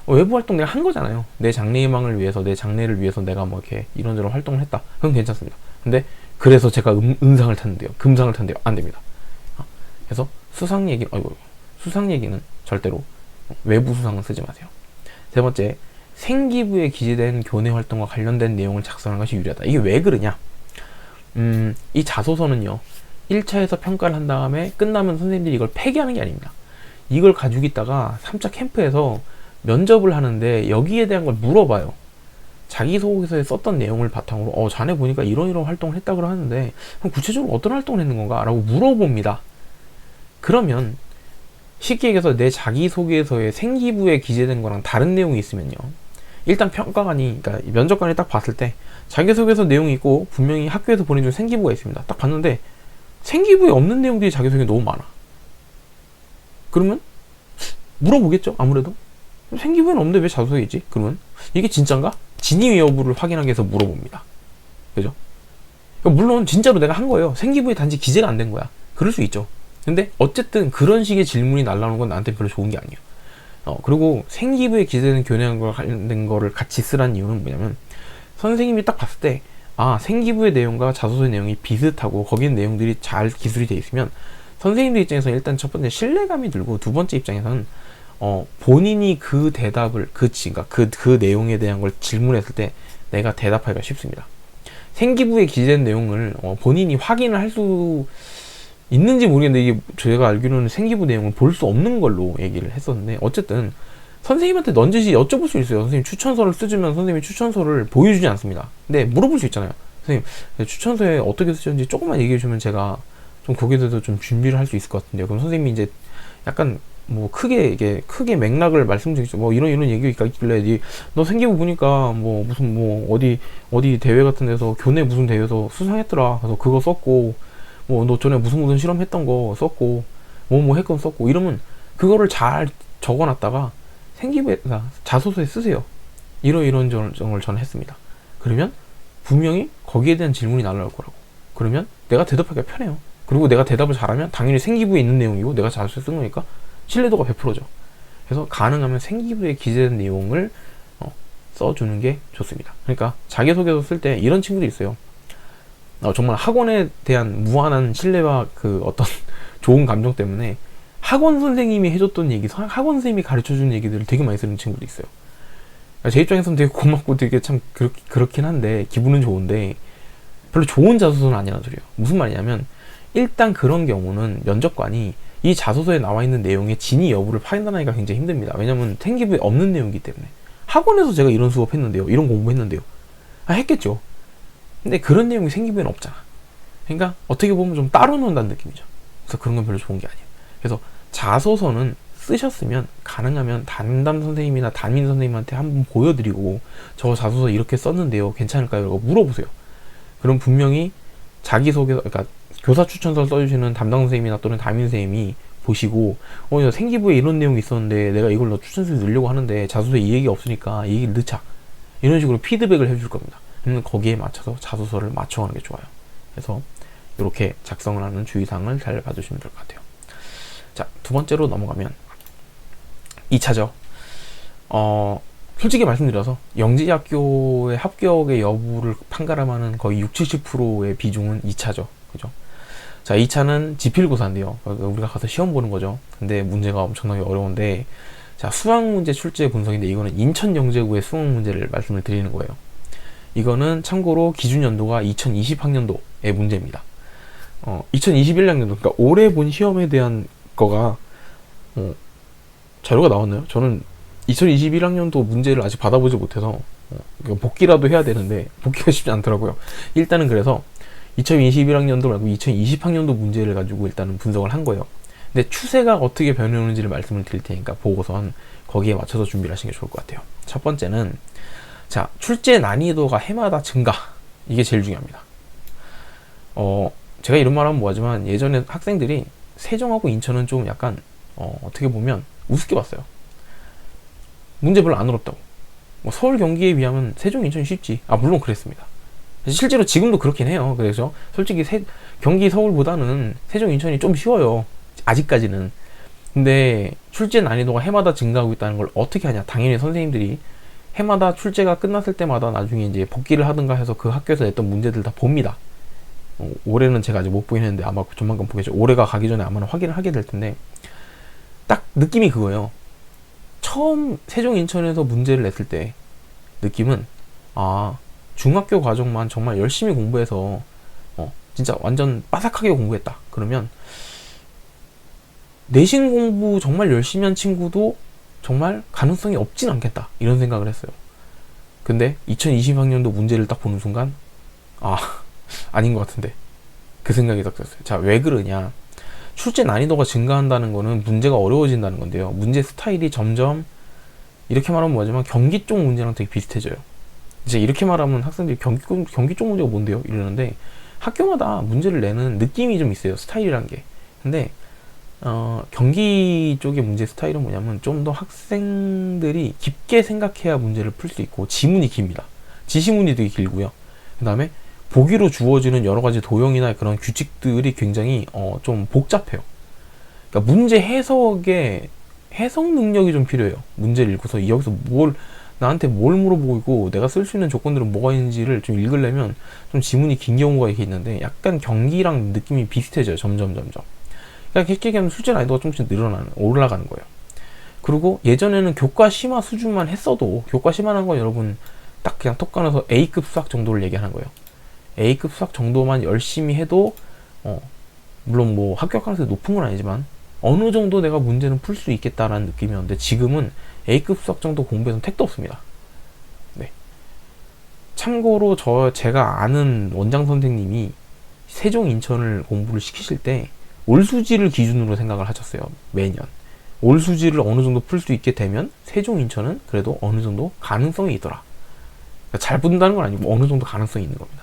외부 활동 내가 한 거잖아요. 내 장래희망을 위해서, 내 장래를 위해서 내가 이렇게 이런저런 활동을 했다. 그럼 괜찮습니다. 근데 그래서 제가 은상을 탔는데요, 금상을 탔는데요, 안 됩니다. 그래서 수상 얘기는 절대로 외부 수상은 쓰지 마세요. 세 번째, 생기부에 기재된 교내 활동과 관련된 내용을 작성하는 것이 유리하다. 이게 왜 그러냐? 이 자소서는요, 1차에서 평가를 한 다음에 끝나면 선생님들이 이걸 폐기하는 게 아닙니다. 이걸 가지고 있다가 3차 캠프에서 면접을 하는데 여기에 대한 걸 물어봐요. 자기소개서에 썼던 내용을 바탕으로 자네 보니까 이런 활동을 했다고 하는데 그럼 구체적으로 어떤 활동을 했는 건가? 라고 물어봅니다. 그러면 쉽게 얘기해서 내 자기소개서에 생기부에 기재된 거랑 다른 내용이 있으면요, 일단 평가관이, 그러니까 면접관이 딱 봤을 때 자기소개서 내용이 있고 분명히 학교에서 보내준 생기부가 있습니다. 딱 봤는데 생기부에 없는 내용들이 자기소개에 너무 많아. 그러면 물어보겠죠, 아무래도. 생기부에는 없는데 왜 자소서에 있지? 그러면 이게 진짠가? 진위 여부를 확인하기 위해서 물어봅니다. 그죠? 그러니까 물론 진짜로 내가 한 거예요. 생기부에 단지 기재가 안 된 거야. 그럴 수 있죠. 근데 어쨌든 그런 식의 질문이 날라오는 건 나한테 별로 좋은 게 아니에요. 그리고 생기부에 기재된 교내학과 관련된 거를 같이 쓰라는 이유는 뭐냐면, 선생님이 딱 봤을 때 생기부의 내용과 자소서의 내용이 비슷하고 거기는 내용들이 잘 기술이 돼 있으면 선생님들 입장에서 일단 첫 번째 신뢰감이 들고, 두 번째 입장에서는 본인이 그 대답을 그 내용에 대한 걸 질문했을 때 내가 대답하기가 쉽습니다. 생기부에 기재된 내용을 본인이 확인을 할 수 있는지 모르겠는데, 이게 제가 알기로는 생기부 내용을 볼 수 없는 걸로 얘기를 했었는데, 어쨌든 선생님한테 넌지시 여쭤볼 수 있어요. 선생님 추천서를 쓰시면 선생님이 추천서를 보여주지 않습니다. 근데 물어볼 수 있잖아요. 선생님 추천서에 어떻게 쓰셨는지 조금만 얘기해 주면 제가 좀 거기에 대해서 좀 준비를 할 수 있을 것 같은데요. 그럼 선생님이 이제 약간 뭐 크게 맥락을 말씀드리죠. 뭐 이런 얘기가 있길래, 너 생기부 보니까 뭐 무슨 뭐 어디 대회 같은 데서 교내 무슨 대회에서 수상했더라. 그래서 그거 썼고, 뭐 너 전에 무슨 실험했던 거 썼고, 뭐 했건 썼고, 이러면 그거를 잘 적어놨다가 생기부에 자소서에 쓰세요. 이런 정을 저는 했습니다. 그러면 분명히 거기에 대한 질문이 날라올 거라고. 그러면 내가 대답하기가 편해요. 그리고 내가 대답을 잘하면 당연히 생기부에 있는 내용이고 내가 자소서에 쓴 거니까 신뢰도가 100%죠. 그래서 가능하면 생기부에 기재된 내용을 써주는 게 좋습니다. 그러니까 자기소개서 쓸 때 이런 친구들이 있어요. 정말 학원에 대한 무한한 신뢰와 그 어떤 좋은 감정 때문에 학원 선생님이 해줬던 얘기, 학원 선생님이 가르쳐준 얘기들을 되게 많이 쓰는 친구도 있어요. 제 입장에서는 되게 고맙고 되게 참 그렇긴 한데, 기분은 좋은데 별로 좋은 자소서는 아니라는 소리예요. 무슨 말이냐면, 일단 그런 경우는 면접관이 이 자소서에 나와 있는 내용의 진위 여부를 판단하기가 굉장히 힘듭니다. 왜냐면 생기부에 없는 내용이기 때문에. 학원에서 제가 이런 수업했는데요, 이런 공부했는데요, 했겠죠. 근데 그런 내용이 생기부에는 없잖아. 그러니까 어떻게 보면 좀 따로 논다는 느낌이죠. 그래서 그런 건 별로 좋은 게 아니에요. 그래서 자소서는 쓰셨으면 가능하면 담당 선생님이나 담임 선생님한테 한번 보여드리고, 저 자소서 이렇게 썼는데요, 괜찮을까요? 라고 물어보세요. 그럼 분명히 자기소개서, 그러니까 교사 추천서를 써주시는 담당 선생님이나 또는 담임 선생님이 보시고, 생기부에 이런 내용이 있었는데 내가 이걸 추천서에 넣으려고 하는데 자소서에 이 얘기가 없으니까 이 얘기를 넣자, 이런 식으로 피드백을 해줄 겁니다. 그러면 거기에 맞춰서 자소서를 맞춰가는 게 좋아요. 그래서 이렇게 작성을 하는 주의사항을 잘 봐주시면 될 것 같아요. 자, 두 번째로 넘어가면 2차죠. 솔직히 말씀드려서 영재학교의 합격의 여부를 판가름하는 거의 60-70%의 비중은 2차죠. 그죠? 자, 2차는 지필고사인데요. 우리가 가서 시험 보는 거죠. 근데 문제가 엄청나게 어려운데, 자, 수학문제 출제 분석인데, 이거는 인천영재구의 수학문제를 말씀을 드리는 거예요. 이거는 참고로 기준연도가 2020학년도의 문제입니다. 2021학년도, 그러니까 올해 본 시험에 대한 거가 자료가 나왔나요? 저는 2021학년도 문제를 아직 받아보지 못해서 복기라도 해야 되는데 복기가 쉽지 않더라고요. 일단은 그래서 2021학년도 말고 2020학년도 문제를 가지고 일단은 분석을 한 거예요. 근데 추세가 어떻게 변해오는지를 말씀을 드릴 테니까 보고선 거기에 맞춰서 준비를 하시는 게 좋을 것 같아요. 첫 번째는, 자, 출제 난이도가 해마다 증가. 이게 제일 중요합니다. 제가 이런 말 하면 뭐하지만, 예전에 학생들이 세종하고 인천은 좀 약간 어떻게 보면 우습게 봤어요. 문제 별로 안 어렵다고. 서울 경기에 비하면 세종 인천이 쉽지. 물론 그랬습니다. 실제로 지금도 그렇긴 해요. 그래서 솔직히 경기 서울보다는 세종 인천이 좀 쉬워요, 아직까지는. 근데 출제 난이도가 해마다 증가하고 있다는 걸 어떻게 하냐. 당연히 선생님들이 해마다 출제가 끝났을 때마다 나중에 이제 복기를 하든가 해서 그 학교에서 냈던 문제들 다 봅니다. 올해는 제가 아직 못 보긴 했는데 아마 조만간 보겠죠. 올해가 가기 전에 아마 확인을 하게 될 텐데, 딱 느낌이 그거예요. 처음 세종 인천에서 문제를 냈을 때 느낌은, 중학교 과정만 정말 열심히 공부해서 진짜 완전 빠삭하게 공부했다. 그러면 내신 공부 정말 열심히 한 친구도 정말 가능성이 없진 않겠다, 이런 생각을 했어요. 근데 2020학년도 문제를 딱 보는 순간 아닌 것 같은데, 그 생각이 딱 들었어요. 자, 왜 그러냐. 출제 난이도가 증가한다는 거는 문제가 어려워진다는 건데요. 문제 스타일이 점점, 이렇게 말하면 뭐하지만 경기 쪽 문제랑 되게 비슷해져요. 이제 이렇게 말하면 학생들이 경기 쪽 문제가 뭔데요? 이러는데, 학교마다 문제를 내는 느낌이 좀 있어요, 스타일이란 게. 근데 경기 쪽의 문제 스타일은 뭐냐면, 좀 더 학생들이 깊게 생각해야 문제를 풀 수 있고, 지문이 깁니다. 지시문이 되게 길고요. 그 다음에 보기로 주어지는 여러 가지 도형이나 그런 규칙들이 굉장히 좀 복잡해요. 그러니까 문제 해석 능력이 좀 필요해요. 문제를 읽고서 여기서 뭘 나한테 뭘 물어보고 있고 내가 쓸 수 있는 조건들은 뭐가 있는지를 좀 읽으려면 좀 지문이 긴 경우가 이렇게 있는데 약간 경기랑 느낌이 비슷해져요. 점점. 그러니까 쉽게 얘기하면 출제 난이도가 조금씩 올라가는 거예요. 그리고 예전에는 교과 심화 수준만 했어도, 교과 심화라는 건 여러분 딱 그냥 톡 끊어서 A급 수학 정도를 얘기하는 거예요. A급 수학 정도만 열심히 해도 물론 뭐 합격 가능성이 높은 건 아니지만 어느 정도 내가 문제는 풀 수 있겠다라는 느낌이었는데, 지금은 A급 수학 정도 공부해서는 택도 없습니다. 네. 참고로 제가 아는 원장 선생님이 세종 인천을 공부를 시키실 때 올수지를 기준으로 생각을 하셨어요. 매년 올수지를 어느 정도 풀 수 있게 되면 세종 인천은 그래도 어느 정도 가능성이 있더라. 그러니까 잘 붙는다는 건 아니고 어느 정도 가능성이 있는 겁니다.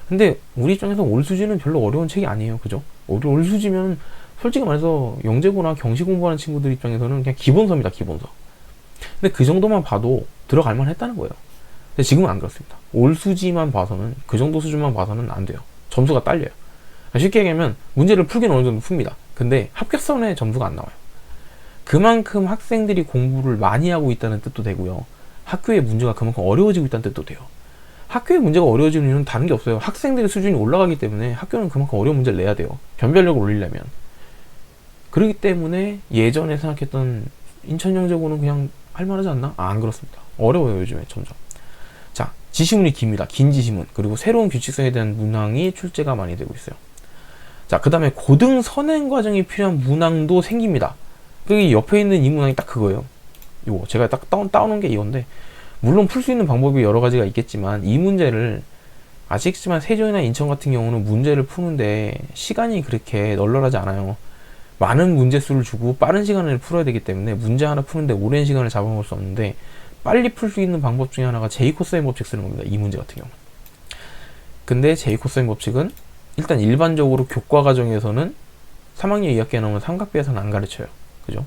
근데 우리 입장에서 올수지는 별로 어려운 책이 아니에요. 그죠? 올수지면 솔직히 말해서 영재고나 경시 공부하는 친구들 입장에서는 그냥 기본서입니다. 기본서. 근데 그 정도만 봐도 들어갈 만 했다는 거예요. 근데 지금은 안 그렇습니다. 올수지만 봐서는, 그 정도 수준만 봐서는 안 돼요. 점수가 딸려요. 쉽게 얘기하면 문제를 풀긴 어느 정도 풉니다. 근데 합격선에 점수가 안 나와요. 그만큼 학생들이 공부를 많이 하고 있다는 뜻도 되고요. 학교의 문제가 그만큼 어려워지고 있다는 뜻도 돼요. 학교의 문제가 어려워지는 이유는 다른 게 없어요. 학생들의 수준이 올라가기 때문에 학교는 그만큼 어려운 문제를 내야 돼요. 변별력을 올리려면. 그렇기 때문에 예전에 생각했던 인천영재고는 그냥 할만하지 않나? 안 그렇습니다. 어려워요, 요즘에 점점. 자, 지시문이 깁니다. 긴 지시문. 그리고 새로운 규칙성에 대한 문항이 출제가 많이 되고 있어요. 자, 그 다음에 고등 선행 과정이 필요한 문항도 생깁니다. 그 옆에 있는 이 문항이 딱 그거예요. 이거 제가 딱 따오는 게 이건데, 물론 풀 수 있는 방법이 여러 가지가 있겠지만 이 문제를, 아시겠지만 세종이나 인천 같은 경우는 문제를 푸는데 시간이 그렇게 널널하지 않아요. 많은 문제 수를 주고 빠른 시간을 풀어야 되기 때문에 문제 하나 푸는데 오랜 시간을 잡아먹을 수 없는데, 빨리 풀 수 있는 방법 중에 하나가 제이코사인 법칙 쓰는 겁니다. 이 문제 같은 경우. 근데 제이코사인 법칙은 일단 일반적으로 교과 과정에서는 3학년 2학기에 나오면 삼각비에서는 안 가르쳐요. 그죠?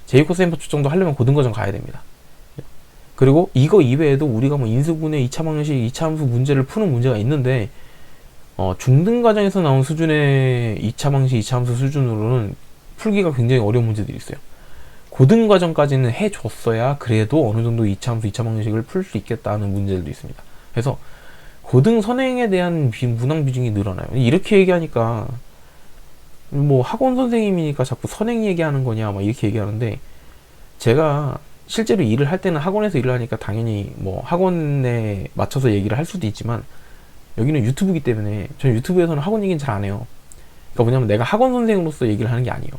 제이코사인 법칙 정도 하려면 고등과정 가야 됩니다. 그리고 이거 이외에도 우리가 뭐 인수분해 2차 방정식, 2차 함수 문제를 푸는 문제가 있는데, 중등 과정에서 나온 수준의 2차 방식, 2차 함수 수준으로는 풀기가 굉장히 어려운 문제들이 있어요. 고등 과정까지는 해줬어야 그래도 어느 정도 2차 함수, 2차 방정식을 풀 수 있겠다는 문제들도 있습니다. 그래서 고등 선행에 대한 문항 비중이 늘어나요. 이렇게 얘기하니까 뭐 학원 선생님이니까 자꾸 선행 얘기하는 거냐 막 이렇게 얘기하는데, 제가 실제로 일을 할 때는 학원에서 일을 하니까 당연히 뭐 학원에 맞춰서 얘기를 할 수도 있지만, 여기는 유튜브이기 때문에 저는 유튜브에서는 학원 얘기는 잘 안 해요. 그러니까 뭐냐면 내가 학원 선생으로서 얘기를 하는 게 아니에요.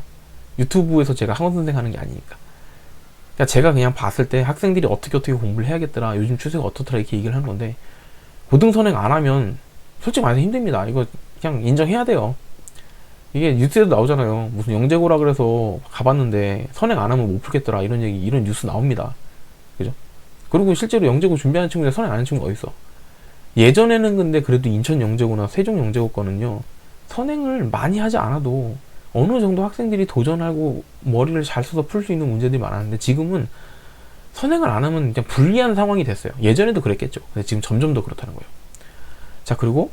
유튜브에서 제가 학원 선생 하는 게 아니니까. 그러니까 제가 그냥 봤을 때 학생들이 어떻게 공부를 해야겠더라, 요즘 추세가 어떻더라 이렇게 얘기를 하는 건데, 고등 선행 안 하면 솔직히 말해서 힘듭니다. 이거 그냥 인정해야 돼요. 이게 뉴스에도 나오잖아요. 무슨 영재고라 그래서 가봤는데 선행 안 하면 못 풀겠더라 이런 얘기, 이런 뉴스 나옵니다. 그죠? 그리고 실제로 영재고 준비하는 친구들 선행 안 하는 친구가 어딨어. 예전에는 근데 그래도 인천 영재고나 세종 영재고 거는요, 선행을 많이 하지 않아도 어느 정도 학생들이 도전하고 머리를 잘 써서 풀 수 있는 문제들이 많았는데, 지금은 선행을 안 하면 그냥 불리한 상황이 됐어요. 예전에도 그랬겠죠. 근데 지금 점점 더 그렇다는 거예요. 자, 그리고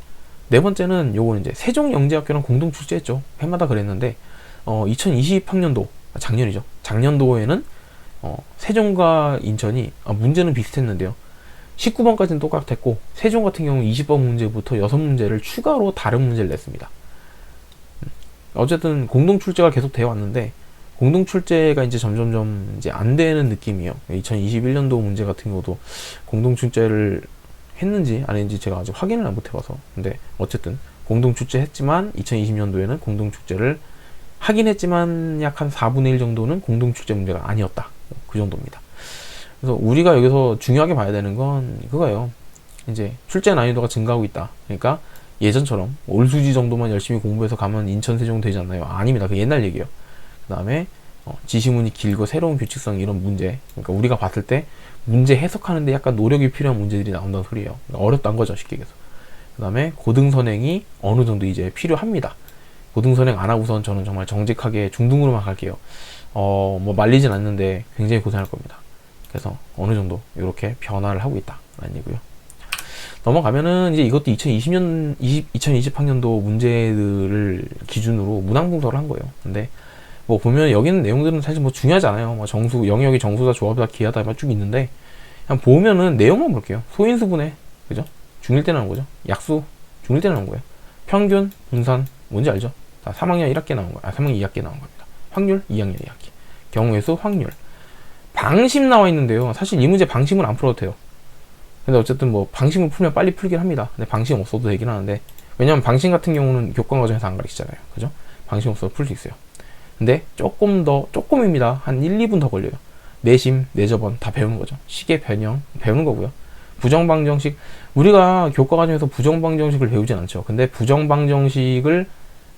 네 번째는 요거는 이제 세종영재학교랑 공동 출제했죠. 해마다 그랬는데 2020학년도 작년이죠. 작년도에는 세종과 인천이 문제는 비슷했는데요. 19번까지는 똑같았고, 세종 같은 경우 20번 문제부터 6문제를 추가로 다른 문제를 냈습니다. 어쨌든 공동 출제가 계속 되어 왔는데, 공동 출제가 이제 점점점 이제 안 되는 느낌이에요. 2021년도 문제 같은 경우도 공동 출제를 했는지 안 했는지 제가 아직 확인을 못 해봐서. 근데 어쨌든 공동 출제했지만 2020년도에는 공동 출제를 하긴 했지만 약 한 4분의 1 정도는 공동 출제 문제가 아니었다. 그 정도입니다. 그래서 우리가 여기서 중요하게 봐야 되는 건 그거예요. 이제 출제 난이도가 증가하고 있다. 그러니까 예전처럼 올수지 정도만 열심히 공부해서 가면 인천 세종 되지 않나요? 아닙니다. 그 옛날 얘기예요. 그 다음에 지시문이 길고 새로운 규칙성 이런 문제, 그러니까 우리가 봤을 때 문제 해석하는데 약간 노력이 필요한 문제들이 나온다는 소리예요. 그러니까 어렵다는 거죠, 쉽게 얘기해서. 그 다음에 고등 선행이 어느 정도 이제 필요합니다. 고등 선행 안 하고선 저는 정말 정직하게 중등으로만 갈게요. 뭐 말리진 않는데 굉장히 고생할 겁니다. 그래서 어느 정도 이렇게 변화를 하고 있다 라는 얘기고요. 넘어가면은 이제 이것도 2020학년도 문제들을 기준으로 문항분석을 한 거예요. 근데 뭐 보면 여기는 내용들은 사실 뭐 중요하지 않아요. 뭐 정수, 영역이 정수다, 조합이다, 기하다 막 쭉 있는데, 그냥 보면은 내용만 볼게요. 소인수분해, 그죠? 중1 때 나온 거죠. 약수, 중1 때 나온 거예요. 평균, 분산, 뭔지 알죠? 다 3학년 1학기 나온 거예요. 3학년 2학기 나온 겁니다. 확률, 2학년 2학기. 경우의 수, 확률. 방심 나와 있는데요. 사실 이 문제 방심은 안 풀어도 돼요. 근데 어쨌든 뭐 방심을 풀면 빨리 풀긴 합니다. 근데 방심 없어도 되긴 하는데, 왜냐면 방심 같은 경우는 교권 과정에서 안 가르치잖아요. 그죠? 방심 없어도 풀 수 있어요. 근데 조금입니다. 한 1, 2분 더 걸려요. 내심, 내저번 다 배우는 거죠. 시계 변형 배우는 거고요. 부정방정식, 우리가 교과 과정에서 부정방정식을 배우진 않죠. 근데 부정방정식을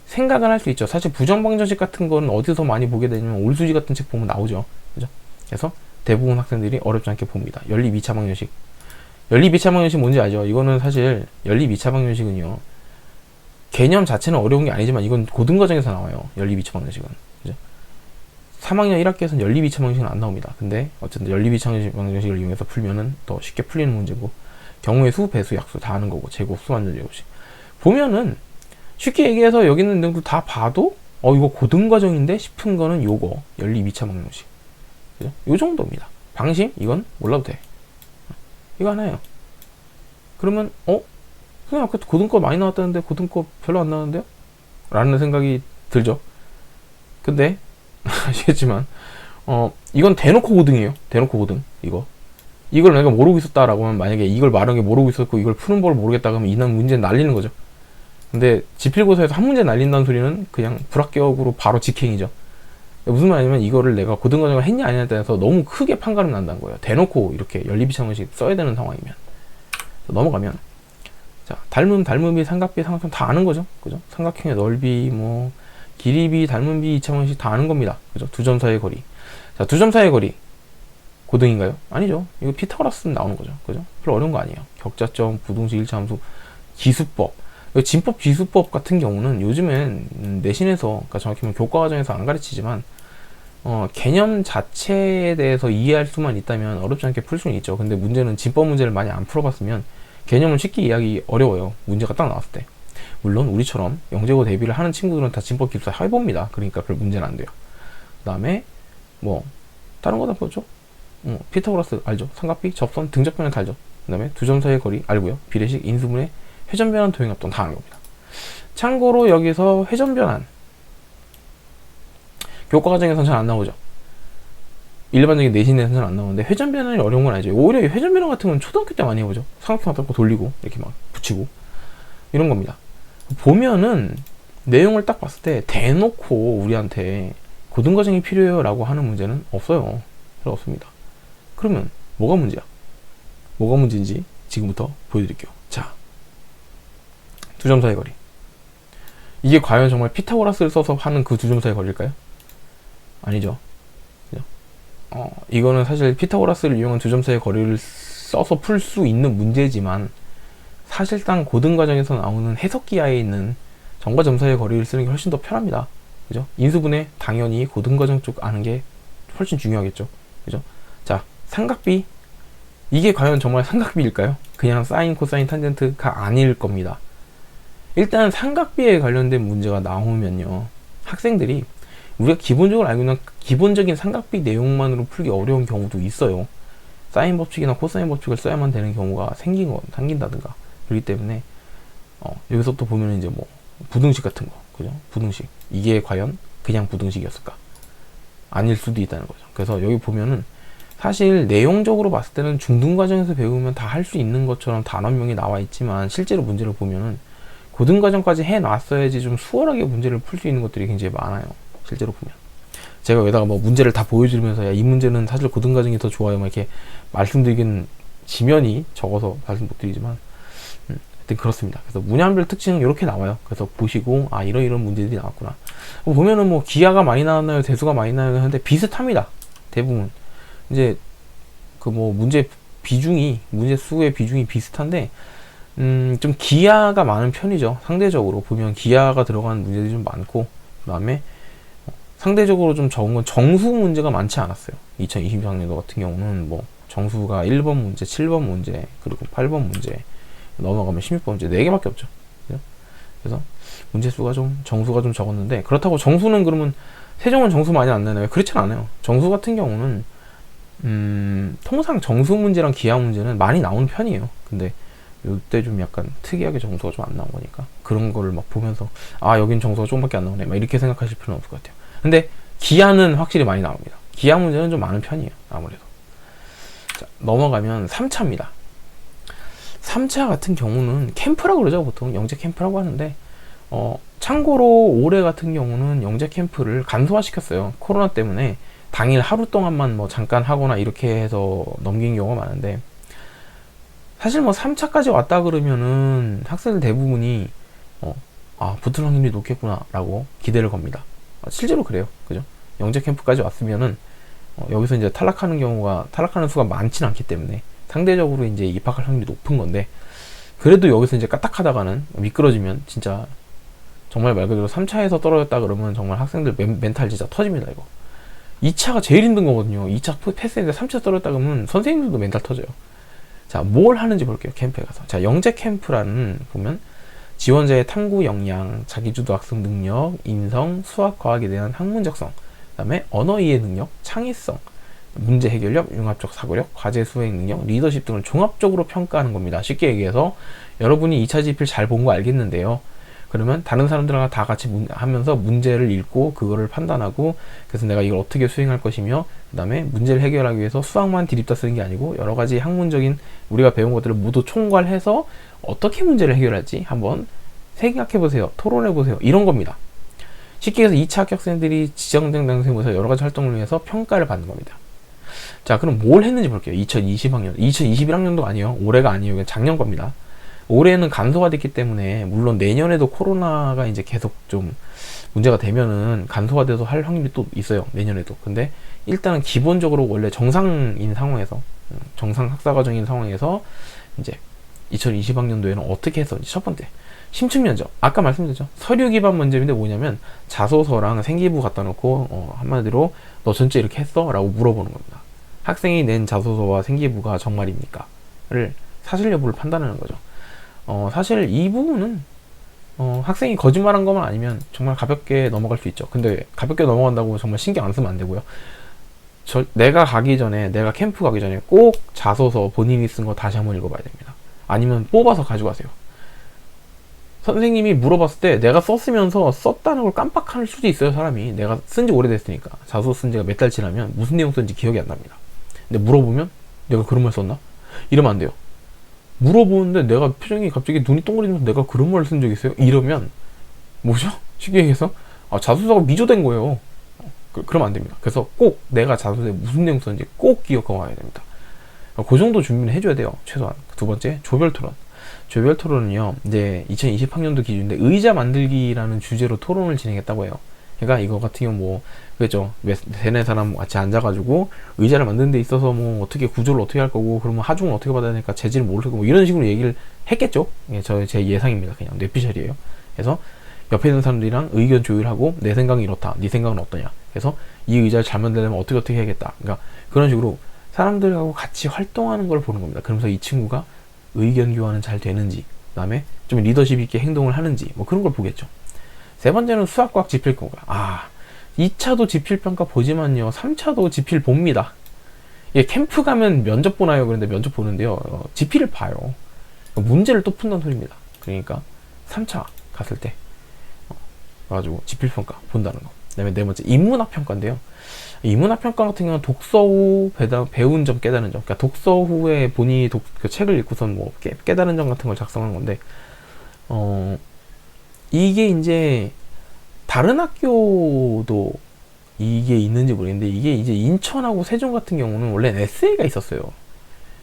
생각은 할 수 있죠. 사실 부정방정식 같은 거는 어디서 많이 보게 되냐면 올수지 같은 책 보면 나오죠. 그죠? 그래서 대부분 학생들이 어렵지 않게 봅니다. 연립 2차 방정식. 연립 2차 방정식 뭔지 알죠? 이거는 사실 연립 2차 방정식은요, 개념 자체는 어려운 게 아니지만 이건 고등과정에서 나와요. 연립 2차 방정식은. 그죠? 3학년 1학기에서는 연립 2차 방정식은 안 나옵니다. 근데 어쨌든 연립 2차 방정식을 이용해서 풀면은 더 쉽게 풀리는 문제고, 경우의 수, 배수, 약수 다 하는 거고, 제곱, 수완전 제곱식. 보면은 쉽게 얘기해서 여기 있는 내용들 다 봐도 이거 고등과정인데 싶은 거는 요거 연립 2차 방정식. 그죠? 요 정도입니다. 방심? 이건 몰라도 돼. 이거 하나예요. 그러면 선생님 아까 고등거 많이 나왔다는데 고등거 별로 안 나왔는데요? 라는 생각이 들죠. 근데 아시겠지만 이건 대놓고 고등이에요. 대놓고 고등. 이걸 내가 모르고 있었다라고 하면, 만약에 이걸 말한 게 모르고 있었고 이걸 푸는 법을 모르겠다 그러면 이난 문제는 날리는 거죠. 근데 지필고사에서 한 문제 날린다는 소리는 그냥 불합격으로 바로 직행이죠. 무슨 말이냐면 이거를 내가 고등과정을 했냐 안 했냐에 따라서 너무 크게 판가름 난다는 거예요. 대놓고 이렇게 연립이차원식 써야 되는 상황이면. 넘어가면, 자, 닮음비, 삼각비, 삼각형 다 아는 거죠. 그죠? 삼각형의 넓이, 뭐 길이비, 닮음비, 이차원식 다 아는 겁니다. 그죠? 두 점 사이의 거리. 자, 두 점 사이의 거리 고등인가요? 아니죠. 이거 피타고라스 나오는 거죠. 그죠? 별로 어려운 거 아니에요. 격자점, 부등식, 일차함수, 기수법. 진법, 기수법 같은 경우는 요즘엔 내신에서, 그러니까 정확히 보면 교과 과정에서 안 가르치지만 개념 자체에 대해서 이해할 수만 있다면 어렵지 않게 풀 수는 있죠. 근데 문제는 진법 문제를 많이 안 풀어봤으면 개념을 쉽게 이해하기 어려워요. 문제가 딱 나왔을 때. 물론 우리처럼 영재고 대비를 하는 친구들은 다 진법 기술사 해봅니다. 그러니까 별 문제는 안 돼요. 그 다음에 뭐 다른 거 다 보죠. 피타고라스 알죠? 삼각비, 접선, 등접변을 다 알죠. 그 다음에 두 점 사이의 거리 알고요. 비례식, 인수분해, 회전변환, 도형합동 다 아는 겁니다. 참고로 여기서 회전변환 교과 과정에서는 잘 안 나오죠. 일반적인 내신에서는 잘 안 나오는데 회전변환이 어려운 건 아니죠. 오히려 회전변환 같은 건 초등학교 때 많이 해보죠. 삼각형 갖다 돌리고 이렇게 막 붙이고 이런 겁니다. 보면은 내용을 딱 봤을 때 대놓고 우리한테 고등과정이 필요해요 라고 하는 문제는 없어요. 별로 없습니다. 그러면 뭐가 문제야? 뭐가 문제인지 지금부터 보여드릴게요. 자, 두 점 사이 거리. 이게 과연 정말 피타고라스를 써서 하는 그 두 점 사이 거리일까요? 아니죠. 그죠? 이거는 사실 피타고라스를 이용한 두 점 사이 거리를 써서 풀 수 있는 문제지만 사실상 고등과정에서 나오는 해석기하에 있는 점과 점 사이의 거리를 쓰는 게 훨씬 더 편합니다. 그죠? 인수분해 당연히 고등과정 쪽 아는 게 훨씬 중요하겠죠. 그죠? 자, 삼각비. 이게 과연 정말 삼각비일까요? 그냥 사인, 코사인, 탄젠트가 아닐 겁니다. 일단 삼각비에 관련된 문제가 나오면요, 학생들이 우리가 기본적으로 알고 있는 기본적인 삼각비 내용만으로 풀기 어려운 경우도 있어요. 사인 법칙이나 코사인 법칙을 써야만 되는 경우가 생긴다든가. 그렇기 때문에 여기서 또 보면 이제 뭐 부등식 같은 거, 그죠? 부등식. 이게 과연 그냥 부등식이었을까? 아닐 수도 있다는 거죠. 그래서 여기 보면은 사실 내용적으로 봤을 때는 중등과정에서 배우면 다 할 수 있는 것처럼 단원명이 나와 있지만 실제로 문제를 보면은 고등과정까지 해놨어야지 좀 수월하게 문제를 풀 수 있는 것들이 굉장히 많아요. 실제로 보면. 제가 여기다가 뭐 문제를 다 보여드리면서 야, 이 문제는 사실 고등과정이 더 좋아요 막 이렇게 말씀드리긴 지면이 적어서 말씀 못 드리지만 하여튼 그렇습니다. 그래서 문양별 특징은 이렇게 나와요. 그래서 보시고 아 이런 문제들이 나왔구나. 보면은 뭐 기하가 많이 나왔나요? 대수가 많이 나와요? 하는데 비슷합니다. 대부분. 이제 그 뭐 문제 수의 비중이 비슷한데 좀 기하가 많은 편이죠. 상대적으로 보면 기하가 들어가는 문제들이 좀 많고, 그 다음에 상대적으로 좀 적은 건 정수 문제가 많지 않았어요. 2020학년도 같은 경우는 뭐 정수가 1번 문제, 7번 문제, 그리고 8번 문제, 넘어가면 16번 문제 4개밖에 없죠. 그래서 정수가 좀 적었는데, 그렇다고 정수는 그러면 세종은 정수 많이 안 내나요? 그렇진 않아요. 정수 같은 경우는 통상 정수 문제랑 기하 문제는 많이 나오는 편이에요. 근데 요때 좀 약간 특이하게 정수가 좀 안 나온 거니까 그런 거를 막 보면서 여긴 정수가 조금밖에 안 나오네 막 이렇게 생각하실 필요는 없을 것 같아요. 근데 기하는 확실히 많이 나옵니다. 기하 문제는 좀 많은 편이에요. 아무래도. 자, 넘어가면 3차입니다. 3차 같은 경우는 캠프라고 그러죠. 보통 영재 캠프라고 하는데 참고로 올해 같은 경우는 영재 캠프를 간소화시켰어요. 코로나 때문에 당일 하루 동안만 뭐 잠깐 하거나 이렇게 해서 넘긴 경우가 많은데, 사실 뭐 3차까지 왔다 그러면은 학생들 대부분이 붙을 확률이 높겠구나 라고 기대를 겁니다. 실제로 그래요. 그죠? 영재 캠프까지 왔으면은 여기서 이제 탈락하는 수가 많진 않기 때문에 상대적으로 이제 입학할 확률이 높은 건데, 그래도 여기서 이제 까딱하다가는 미끄러지면 진짜 정말 말 그대로 3차에서 떨어졌다 그러면 정말 학생들 멘탈 진짜 터집니다. 이거 2차가 제일 힘든 거거든요. 2차 패스했는데 3차 떨어졌다 그러면 선생님들도 멘탈 터져요. 자, 뭘 하는지 볼게요. 캠프에 가서. 자, 영재 캠프라는 보면 지원자의 탐구 역량, 자기주도 학습 능력, 인성, 수학, 과학에 대한 학문적성, 그 다음에 언어 이해 능력, 창의성, 문제 해결력, 융합적 사고력, 과제 수행 능력, 리더십 등을 종합적으로 평가하는 겁니다. 쉽게 얘기해서 여러분이 2차 지필 잘 본 거 알겠는데요. 그러면 다른 사람들과 다 같이 하면서 문제를 읽고 그거를 판단하고, 그래서 내가 이걸 어떻게 수행할 것이며, 그 다음에 문제를 해결하기 위해서 수학만 디립다 쓰는 게 아니고 여러 가지 학문적인 우리가 배운 것들을 모두 총괄해서 어떻게 문제를 해결할지 한번 생각해보세요. 토론해보세요. 이런 겁니다. 쉽게 해서 2차 합격생들이 지정된 당생에서 여러 가지 활동을 위해서 평가를 받는 겁니다. 자, 그럼 뭘 했는지 볼게요. 2020학년, 2021학년도 아니에요. 올해가 아니에요. 그냥 작년 겁니다. 올해는 간소화 됐기 때문에, 물론 내년에도 코로나가 이제 계속 좀 문제가 되면은 간소화돼서 할 확률이 또 있어요. 내년에도. 근데 일단은 기본적으로 원래 정상인 상황에서, 정상 학사과정인 상황에서 이제 2020학년도에는 어떻게 해서, 첫 번째 심층 면접. 아까 말씀드렸죠. 서류 기반 면접인데 뭐냐면 자소서랑 생기부 갖다 놓고 한마디로 너 전체 이렇게 했어? 라고 물어보는 겁니다. 학생이 낸 자소서와 생기부가 정말입니까? 를 사실 여부를 판단하는 거죠. 사실 이 부분은 학생이 거짓말한 것만 아니면 정말 가볍게 넘어갈 수 있죠. 근데 가볍게 넘어간다고 정말 신경 안 쓰면 안 되고요. 내가 캠프 가기 전에 꼭 자소서 본인이 쓴 거 다시 한번 읽어봐야 됩니다. 아니면 뽑아서 가져가세요. 선생님이 물어봤을 때 내가 썼으면서 썼다는 걸 깜빡할 수도 있어요. 사람이 내가 쓴지 오래됐으니까. 자소서 쓴 지가 몇 달 지나면 무슨 내용 썼는지 기억이 안 납니다. 근데 물어보면 내가 그런 말 썼나? 이러면 안 돼요. 물어보는데 내가 표정이 갑자기 눈이 동그리면서 내가 그런 말을 쓴 적 있어요? 이러면 뭐죠? 쉽게 얘기해서 자소서가 미조된 거예요. 그러면 안 됩니다. 그래서 꼭 내가 자소서에 무슨 내용 썼는지 꼭 기억하고 와야 됩니다. 그 정도 준비는 해줘야 돼요. 최소한. 두 번째, 조별 토론. 조별 토론은요, 이제 2020학년도 기준인데 의자 만들기라는 주제로 토론을 진행했다고 해요. 그러니까 이거 같은 경우 뭐 그랬죠. 세네 사람 같이 앉아가지고 의자를 만드는 데 있어서 뭐 어떻게 구조를 어떻게 할 거고, 그러면 하중을 어떻게 받아야 되니까 재질을 모르고 뭐 이런 식으로 얘기를 했겠죠. 예, 제 예상입니다. 그냥 뇌피셜이에요. 그래서 옆에 있는 사람들이랑 의견 조율하고 내 생각은 이렇다. 네 생각은 어떠냐. 그래서 이 의자를 잘 만들려면 어떻게 해야겠다. 그러니까 그런 식으로 사람들하고 같이 활동하는 걸 보는 겁니다. 그러면서 이 친구가 의견 교환은 잘 되는지, 그 다음에 좀 리더십 있게 행동을 하는지 뭐 그런 걸 보겠죠. 세 번째는 수학과학 지필평가. 2차도 지필평가 보지만요, 3차도 지필 봅니다. 예, 캠프 가면 면접 보나요? 그런데 면접 보는데요, 지필을 봐요. 문제를 또 푼다는 소리입니다. 그러니까 3차 갔을 때 가지고 지필평가 본다는 거. 그 다음에 네 번째, 인문학평가인데요. 인문학평가 같은 경우는 독서 후 배운 점, 깨달은 점. 그러니까 독서 후에 본인이 그 책을 읽고선 뭐 깨달은 점 같은 걸 작성하는 건데, 이게 이제 다른 학교도 이게 있는지 모르겠는데, 이게 이제 인천하고 세종 같은 경우는 원래는 에세이가 있었어요.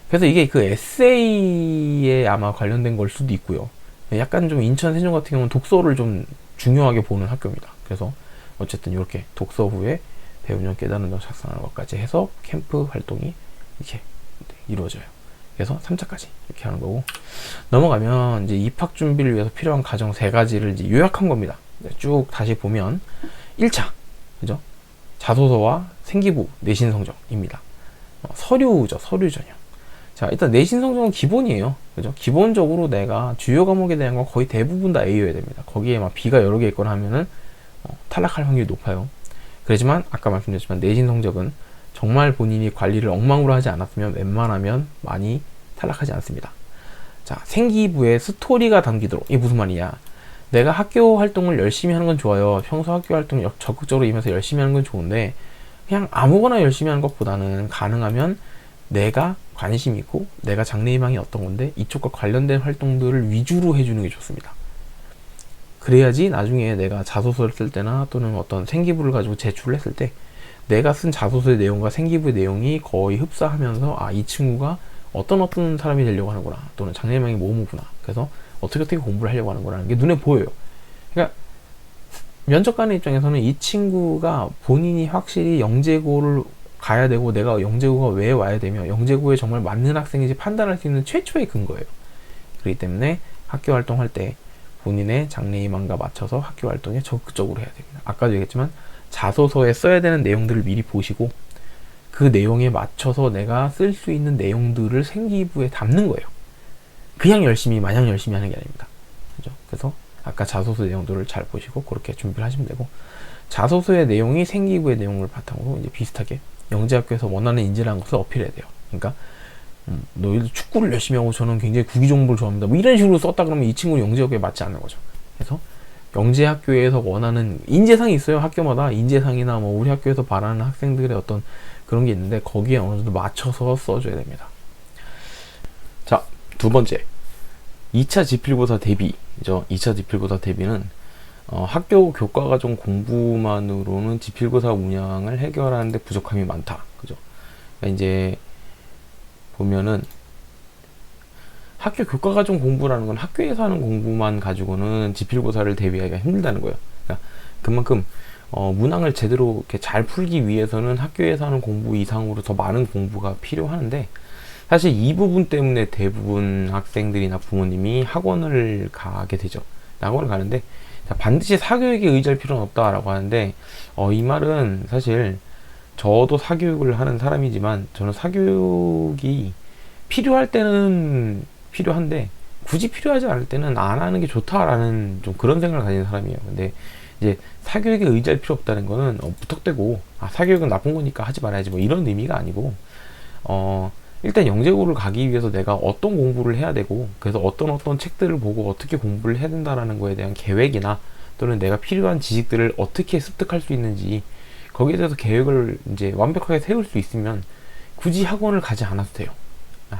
그래서 이게 그 에세이에 아마 관련된 걸 수도 있고요. 약간 좀 인천, 세종 같은 경우는 독서를 좀 중요하게 보는 학교입니다. 그래서 어쨌든 이렇게 독서 후에 배운 점, 깨달은 점 작성하는 것까지 해서 캠프 활동이 이렇게 이루어져요. 그래서 3차까지 이렇게 하는 거고, 넘어가면 이제 입학 준비를 위해서 필요한 과정 3가지를 이제 요약한 겁니다. 쭉 다시 보면 1차, 그죠? 자소서와 생기부, 내신 성적입니다. 서류죠, 서류 전형. 자, 일단 내신 성적은 기본이에요. 그죠? 기본적으로 내가 주요 과목에 대한 건 거의 대부분 다 A여야 됩니다. 거기에 막 B가 여러 개 있거나 하면은 탈락할 확률이 높아요. 그렇지만 아까 말씀드렸지만 내신 성적은 정말 본인이 관리를 엉망으로 하지 않았으면 웬만하면 많이 탈락하지 않습니다. 자, 생기부에 스토리가 담기도록. 이게 무슨 말이냐? 내가 학교 활동을 열심히 하는 건 좋아요. 평소 학교 활동 적극적으로 임해서 열심히 하는 건 좋은데, 그냥 아무거나 열심히 하는 것보다는 가능하면 내가 관심 있고 내가 장래희망이 어떤 건데 이쪽과 관련된 활동들을 위주로 해주는 게 좋습니다. 그래야지 나중에 내가 자소서를 쓸 때나 또는 어떤 생기부를 가지고 제출을 했을 때 내가 쓴 자소서의 내용과 생기부의 내용이 거의 흡사하면서 아, 이 친구가 어떤 사람이 되려고 하는구나, 또는 장래희망이 뭐뭐구나, 그래서 어떻게 공부를 하려고 하는구나, 게 눈에 보여요. 그러니까 면접관의 입장에서는 이 친구가 본인이 확실히 영재고를 가야 되고 내가 영재고가 왜 와야 되며 영재고에 정말 맞는 학생인지 판단할 수 있는 최초의 근거예요. 그렇기 때문에 학교 활동할 때 본인의 장래희망과 맞춰서 학교 활동에 적극적으로 해야 됩니다. 아까도 얘기했지만 자소서에 써야 되는 내용들을 미리 보시고 그 내용에 맞춰서 내가 쓸 수 있는 내용들을 생기부에 담는 거예요. 그냥 마냥 열심히 하는 게 아닙니다. 그죠? 그래서 아까 자소서 내용들을 잘 보시고 그렇게 준비를 하시면 되고, 자소서의 내용이 생기부의 내용을 바탕으로 이제 비슷하게 영재학교에서 원하는 인재라는 것을 어필해야 돼요. 그러니까 너희들 축구를 열심히 하고 저는 굉장히 구기 종목을 좋아합니다, 뭐 이런 식으로 썼다 그러면 이 친구는 영재학교에 맞지 않는 거죠. 그래서 영재학교에서 원하는 인재상이 있어요. 학교마다 인재상이나 뭐 우리 학교에서 바라는 학생들의 어떤 그런 게 있는데 거기에 어느 정도 맞춰서 써줘야 됩니다. 자, 두 번째, 2차 지필고사 대비죠. 2차 지필고사 대비는 학교 교과과정 공부만으로는 지필고사 운영을 해결하는데 부족함이 많다. 그죠? 그러니까 이제 보면은 학교 교과과정 공부라는 건 학교에서 하는 공부만 가지고는 지필고사를 대비하기가 힘들다는 거예요. 그러니까 그만큼 문항을 제대로 이렇게 잘 풀기 위해서는 학교에서 하는 공부 이상으로 더 많은 공부가 필요하는데, 사실 이 부분 때문에 대부분 학생들이나 부모님이 학원을 가게 되죠. 학원을 가는데 반드시 사교육에 의지할 필요는 없다라고 하는데 이 말은 사실 저도 사교육을 하는 사람이지만 저는 사교육이 필요할 때는 필요한데 굳이 필요하지 않을 때는 안 하는 게 좋다라는 좀 그런 생각을 가진 사람이에요. 근데 이제 사교육에 의지할 필요 없다는 거는 무턱대고 사교육은 나쁜 거니까 하지 말아야지 뭐 이런 의미가 아니고 일단 영재고를 가기 위해서 내가 어떤 공부를 해야 되고 그래서 어떤 책들을 보고 어떻게 공부를 해야 된다라는 거에 대한 계획이나 또는 내가 필요한 지식들을 어떻게 습득할 수 있는지 거기에 대해서 계획을 이제 완벽하게 세울 수 있으면 굳이 학원을 가지 않아도 돼요.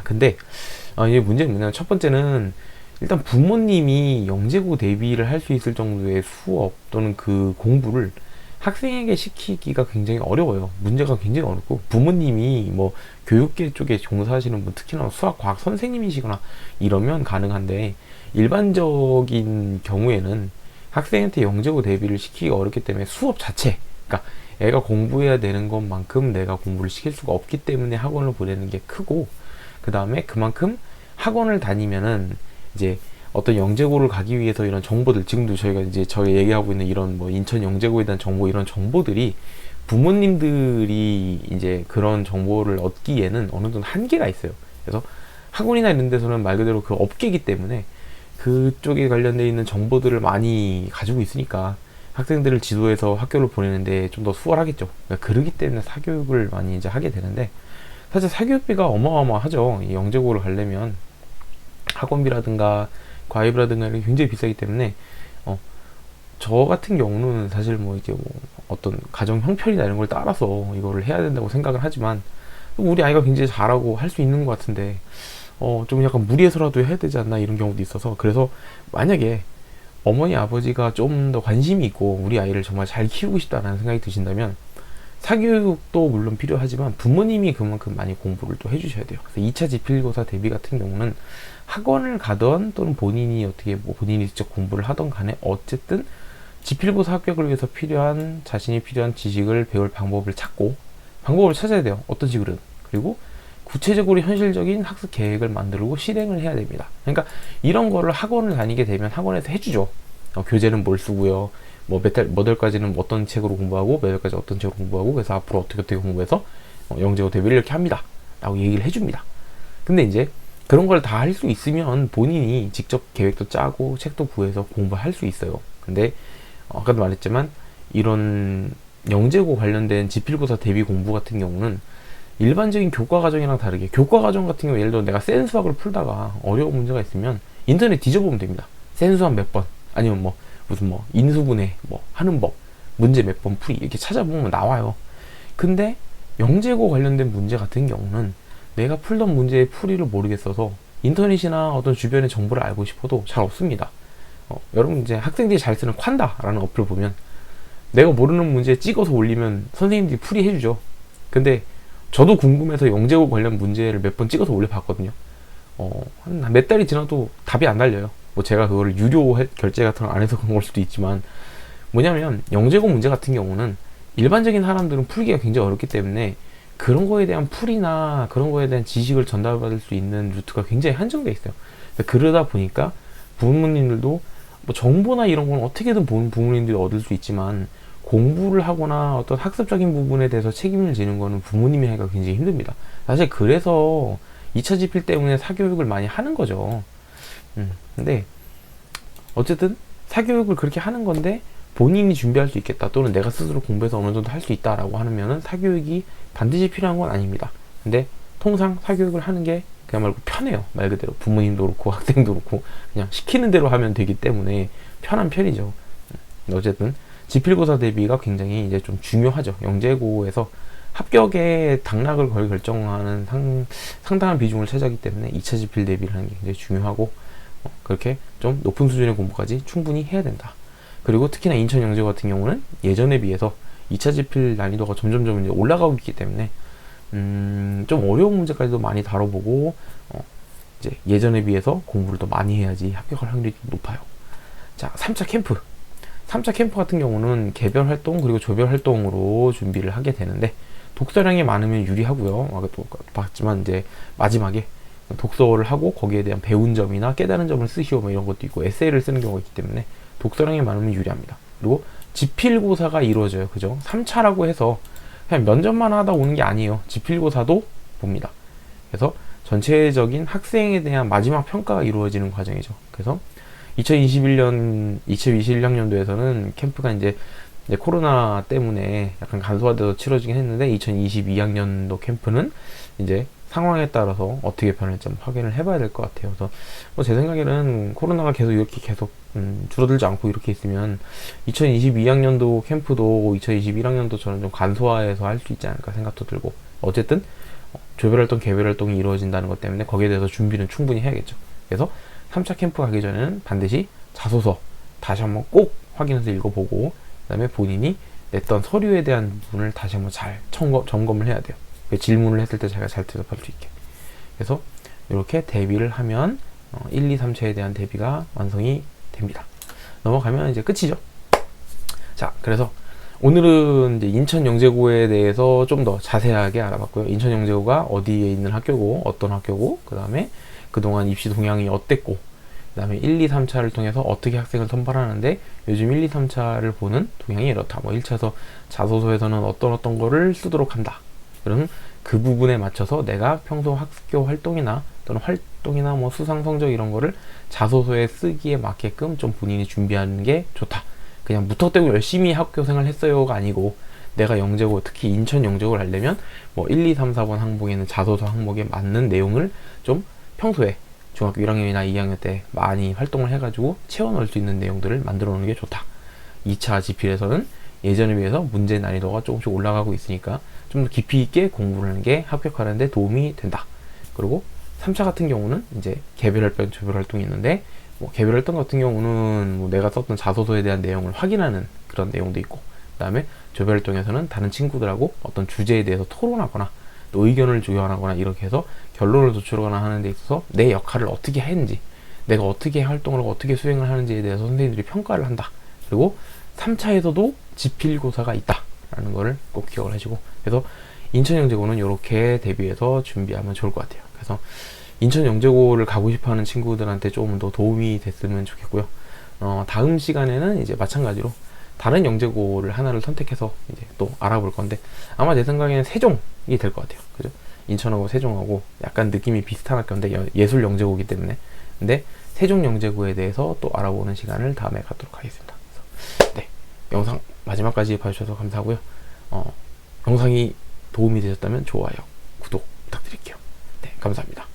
근데 이게 문제는 뭐냐면 첫 번째는 일단 부모님이 영재고 대비를 할 수 있을 정도의 수업 또는 그 공부를 학생에게 시키기가 굉장히 어려워요. 문제가 굉장히 어렵고 부모님이 뭐 교육계 쪽에 종사하시는 분, 특히나 수학, 과학 선생님이시거나 이러면 가능한데 일반적인 경우에는 학생한테 영재고 대비를 시키기가 어렵기 때문에 수업 자체, 그러니까 애가 공부해야 되는 것만큼 내가 공부를 시킬 수가 없기 때문에 학원을 보내는 게 크고, 그 다음에 그만큼 학원을 다니면은 이제 어떤 영재고를 가기 위해서 이런 정보들, 지금도 저희가 이제 저희 얘기하고 있는 이런 뭐 인천 영재고에 대한 정보, 이런 정보들이 부모님들이 이제 그런 정보를 얻기에는 어느 정도 한계가 있어요. 그래서 학원이나 이런 데서는 말 그대로 그 업계이기 때문에 그쪽에 관련돼 있는 정보들을 많이 가지고 있으니까 학생들을 지도해서 학교를 보내는데 좀 더 수월하겠죠. 그러니까 그러기 때문에 사교육을 많이 이제 하게 되는데, 사실 사교육비가 어마어마하죠. 이 영재고를 가려면 학원비라든가 과외비라든가 이렇게 굉장히 비싸기 때문에 저 같은 경우는 사실 뭐 이게 뭐 어떤 가정 형편이나 이런 걸 따라서 이거를 해야 된다고 생각을 하지만 우리 아이가 굉장히 잘하고 할 수 있는 것 같은데 좀 약간 무리해서라도 해야 되지 않나 이런 경우도 있어서, 그래서 만약에 어머니 아버지가 좀 더 관심이 있고 우리 아이를 정말 잘 키우고 싶다라는 생각이 드신다면 사교육도 물론 필요하지만 부모님이 그만큼 많이 공부를 또 해주셔야 돼요. 그래서 2차 지필고사 대비 같은 경우는 학원을 가던 또는 본인이 어떻게 뭐 본인이 직접 공부를 하던 간에 어쨌든 지필고사 합격을 위해서 자신이 필요한 지식을 배울 방법을 찾아야 돼요. 어떤 식으로든. 그리고 구체적으로 현실적인 학습 계획을 만들고 실행을 해야 됩니다. 그러니까 이런 거를 학원을 다니게 되면 학원에서 해주죠. 교재는 뭘 쓰고요. 몇 월까지는 어떤 책으로 공부하고 몇 월까지 어떤 책으로 공부하고 그래서 앞으로 어떻게 공부해서 영재고 대비를 이렇게 합니다 라고 얘기를 해줍니다. 근데 이제 그런 걸 다 할 수 있으면 본인이 직접 계획도 짜고 책도 구해서 공부할 수 있어요. 근데 아까도 말했지만 이런 영재고 관련된 지필고사 대비 공부 같은 경우는 일반적인 교과 과정이랑 다르게, 교과 과정 같은 경우 예를 들어 내가 센 수학을 풀다가 어려운 문제가 있으면 인터넷 뒤져보면 됩니다. 센 수학 몇 번, 아니면 뭐 무슨 뭐 인수분해 뭐 하는 법, 문제 몇 번 풀이 이렇게 찾아보면 나와요. 근데 영재고 관련된 문제 같은 경우는 내가 풀던 문제의 풀이를 모르겠어서 인터넷이나 어떤 주변의 정보를 알고 싶어도 잘 없습니다. 여러분 이제 학생들이 잘 쓰는 콴다라는 어플 보면 내가 모르는 문제 찍어서 올리면 선생님들이 풀이해주죠. 근데 저도 궁금해서 영재고 관련 문제를 몇 번 찍어서 올려봤거든요. 한 몇 달이 지나도 답이 안 달려요. 뭐 제가 그거를 유료 결제 같은 걸 안 해서 그런 걸 수도 있지만, 뭐냐면 영재고 문제 같은 경우는 일반적인 사람들은 풀기가 굉장히 어렵기 때문에 그런 거에 대한 풀이나 그런 거에 대한 지식을 전달받을 수 있는 루트가 굉장히 한정돼 있어요. 그러다 보니까 부모님들도 뭐 정보나 이런 건 어떻게든 부모님들이 얻을 수 있지만 공부를 하거나 어떤 학습적인 부분에 대해서 책임을 지는 거는 부모님이 하기가 굉장히 힘듭니다. 사실 그래서 2차 지필 때문에 사교육을 많이 하는 거죠. 근데 어쨌든 사교육을 그렇게 하는 건데 본인이 준비할 수 있겠다, 또는 내가 스스로 공부해서 어느 정도 할 수 있다라고 하면은 사교육이 반드시 필요한 건 아닙니다. 근데 통상 사교육을 하는 게 그야말로 편해요. 말 그대로 부모님도 그렇고 학생도 그렇고 그냥 시키는 대로 하면 되기 때문에 편한 편이죠. 어쨌든 지필고사 대비가 굉장히 이제 좀 중요하죠. 영재고에서 합격의 당락을 거의 결정하는 상당한 비중을 차지하기 때문에 2차 지필 대비를 하는 게 굉장히 중요하고, 그렇게 좀 높은 수준의 공부까지 충분히 해야 된다. 그리고 특히나 인천 영재고 같은 경우는 예전에 비해서 2차 지필 난이도가 점점점 이제 올라가고 있기 때문에 좀 어려운 문제까지도 많이 다뤄보고, 이제 예전에 비해서 공부를 더 많이 해야지 합격할 확률이 높아요. 자, 3차 캠프. 3차 캠프 같은 경우는 개별 활동 그리고 조별 활동으로 준비를 하게 되는데, 독서량이 많으면 유리하고요. 아까 또 봤지만 이제 마지막에 독서를 하고 거기에 대한 배운 점이나 깨달은 점을 쓰시오 뭐 이런 것도 있고 에세이를 쓰는 경우가 있기 때문에 독서량이 많으면 유리합니다. 그리고 지필고사가 이루어져요. 그죠? 3차라고 해서 그냥 면접만 하다 오는 게 아니에요. 지필고사도 봅니다. 그래서 전체적인 학생에 대한 마지막 평가가 이루어지는 과정이죠. 그래서 2021학년도에서는 캠프가 이제 코로나 때문에 약간 간소화돼서 치러지긴 했는데, 2022학년도 캠프는 이제 상황에 따라서 어떻게 변할지 좀 확인을 해봐야 될 것 같아요. 그래서 뭐 제 생각에는 코로나가 계속 이렇게 계속 줄어들지 않고 이렇게 있으면 2022학년도 캠프도 2021학년도처럼 좀 간소화해서 할 수 있지 않을까 생각도 들고, 어쨌든 조별활동, 개별활동이 이루어진다는 것 때문에 거기에 대해서 준비는 충분히 해야겠죠. 그래서 3차 캠프 가기 전에는 반드시 자소서 다시 한번 꼭 확인해서 읽어보고, 그 다음에 본인이 냈던 서류에 대한 부분을 다시 한번 잘 점검을 해야 돼요. 질문을 했을 때 제가 잘 대답할 수 있게. 그래서 이렇게 대비를 하면 1, 2, 3차에 대한 대비가 완성이 됩니다. 넘어가면 이제 끝이죠. 자, 그래서 오늘은 이제 인천영재고에 대해서 좀 더 자세하게 알아봤고요. 인천영재고가 어디에 있는 학교고, 어떤 학교고, 그 다음에 그동안 입시 동향이 어땠고, 그 다음에 1, 2, 3차를 통해서 어떻게 학생을 선발하는데 요즘 1, 2, 3차를 보는 동향이 이렇다. 뭐 1차에서 자소서에서는 어떤 거를 쓰도록 한다. 그럼 그 부분에 맞춰서 내가 평소 학교 활동이나 또는 활동이나 뭐 수상 성적 이런 거를 자소서에 쓰기에 맞게끔 좀 본인이 준비하는 게 좋다. 그냥 무턱대고 열심히 학교 생활 했어요가 아니고, 내가 영재고, 특히 인천 영재고를 하려면 뭐 1, 2, 3, 4번 항목에는 자소서 항목에 맞는 내용을 좀 평소에 중학교 1학년이나 2학년 때 많이 활동을 해가지고 채워 넣을 수 있는 내용들을 만들어 놓는 게 좋다. 2차 지필에서는 예전에 비해서 문제 난이도가 조금씩 올라가고 있으니까 좀 더 깊이 있게 공부를 하는 게 합격하는 데 도움이 된다. 그리고 3차 같은 경우는 이제 개별활동, 조별활동이 있는데, 뭐 개별활동 같은 경우는 뭐 내가 썼던 자소서에 대한 내용을 확인하는 그런 내용도 있고, 그 다음에 조별활동에서는 다른 친구들하고 어떤 주제에 대해서 토론하거나 또 의견을 교환하거나 이렇게 해서 결론을 도출하거나 하는 데 있어서 내 역할을 어떻게 했는지, 내가 어떻게 활동을 하고 어떻게 수행을 하는지에 대해서 선생님들이 평가를 한다. 그리고 3차에서도 지필고사가 있다 라는 거를 꼭 기억을 하시고, 그래서 인천영재고는 이렇게 대비해서 준비하면 좋을 것 같아요. 그래서 인천영재고를 가고 싶어하는 친구들한테 조금 더 도움이 됐으면 좋겠고요. 다음 시간에는 이제 마찬가지로 다른 영재고를 하나를 선택해서 이제 또 알아볼 건데, 아마 제 생각에는 세종이 될 것 같아요. 그죠? 인천하고 세종하고 약간 느낌이 비슷한 학교인데 예술 영재고이기 때문에. 근데 세종 영재고에 대해서 또 알아보는 시간을 다음에 갖도록 하겠습니다. 그래서 네, 영상 마지막까지 봐주셔서 감사하고요. 영상이 도움이 되셨다면 좋아요, 구독 부탁드릴게요. 네, 감사합니다.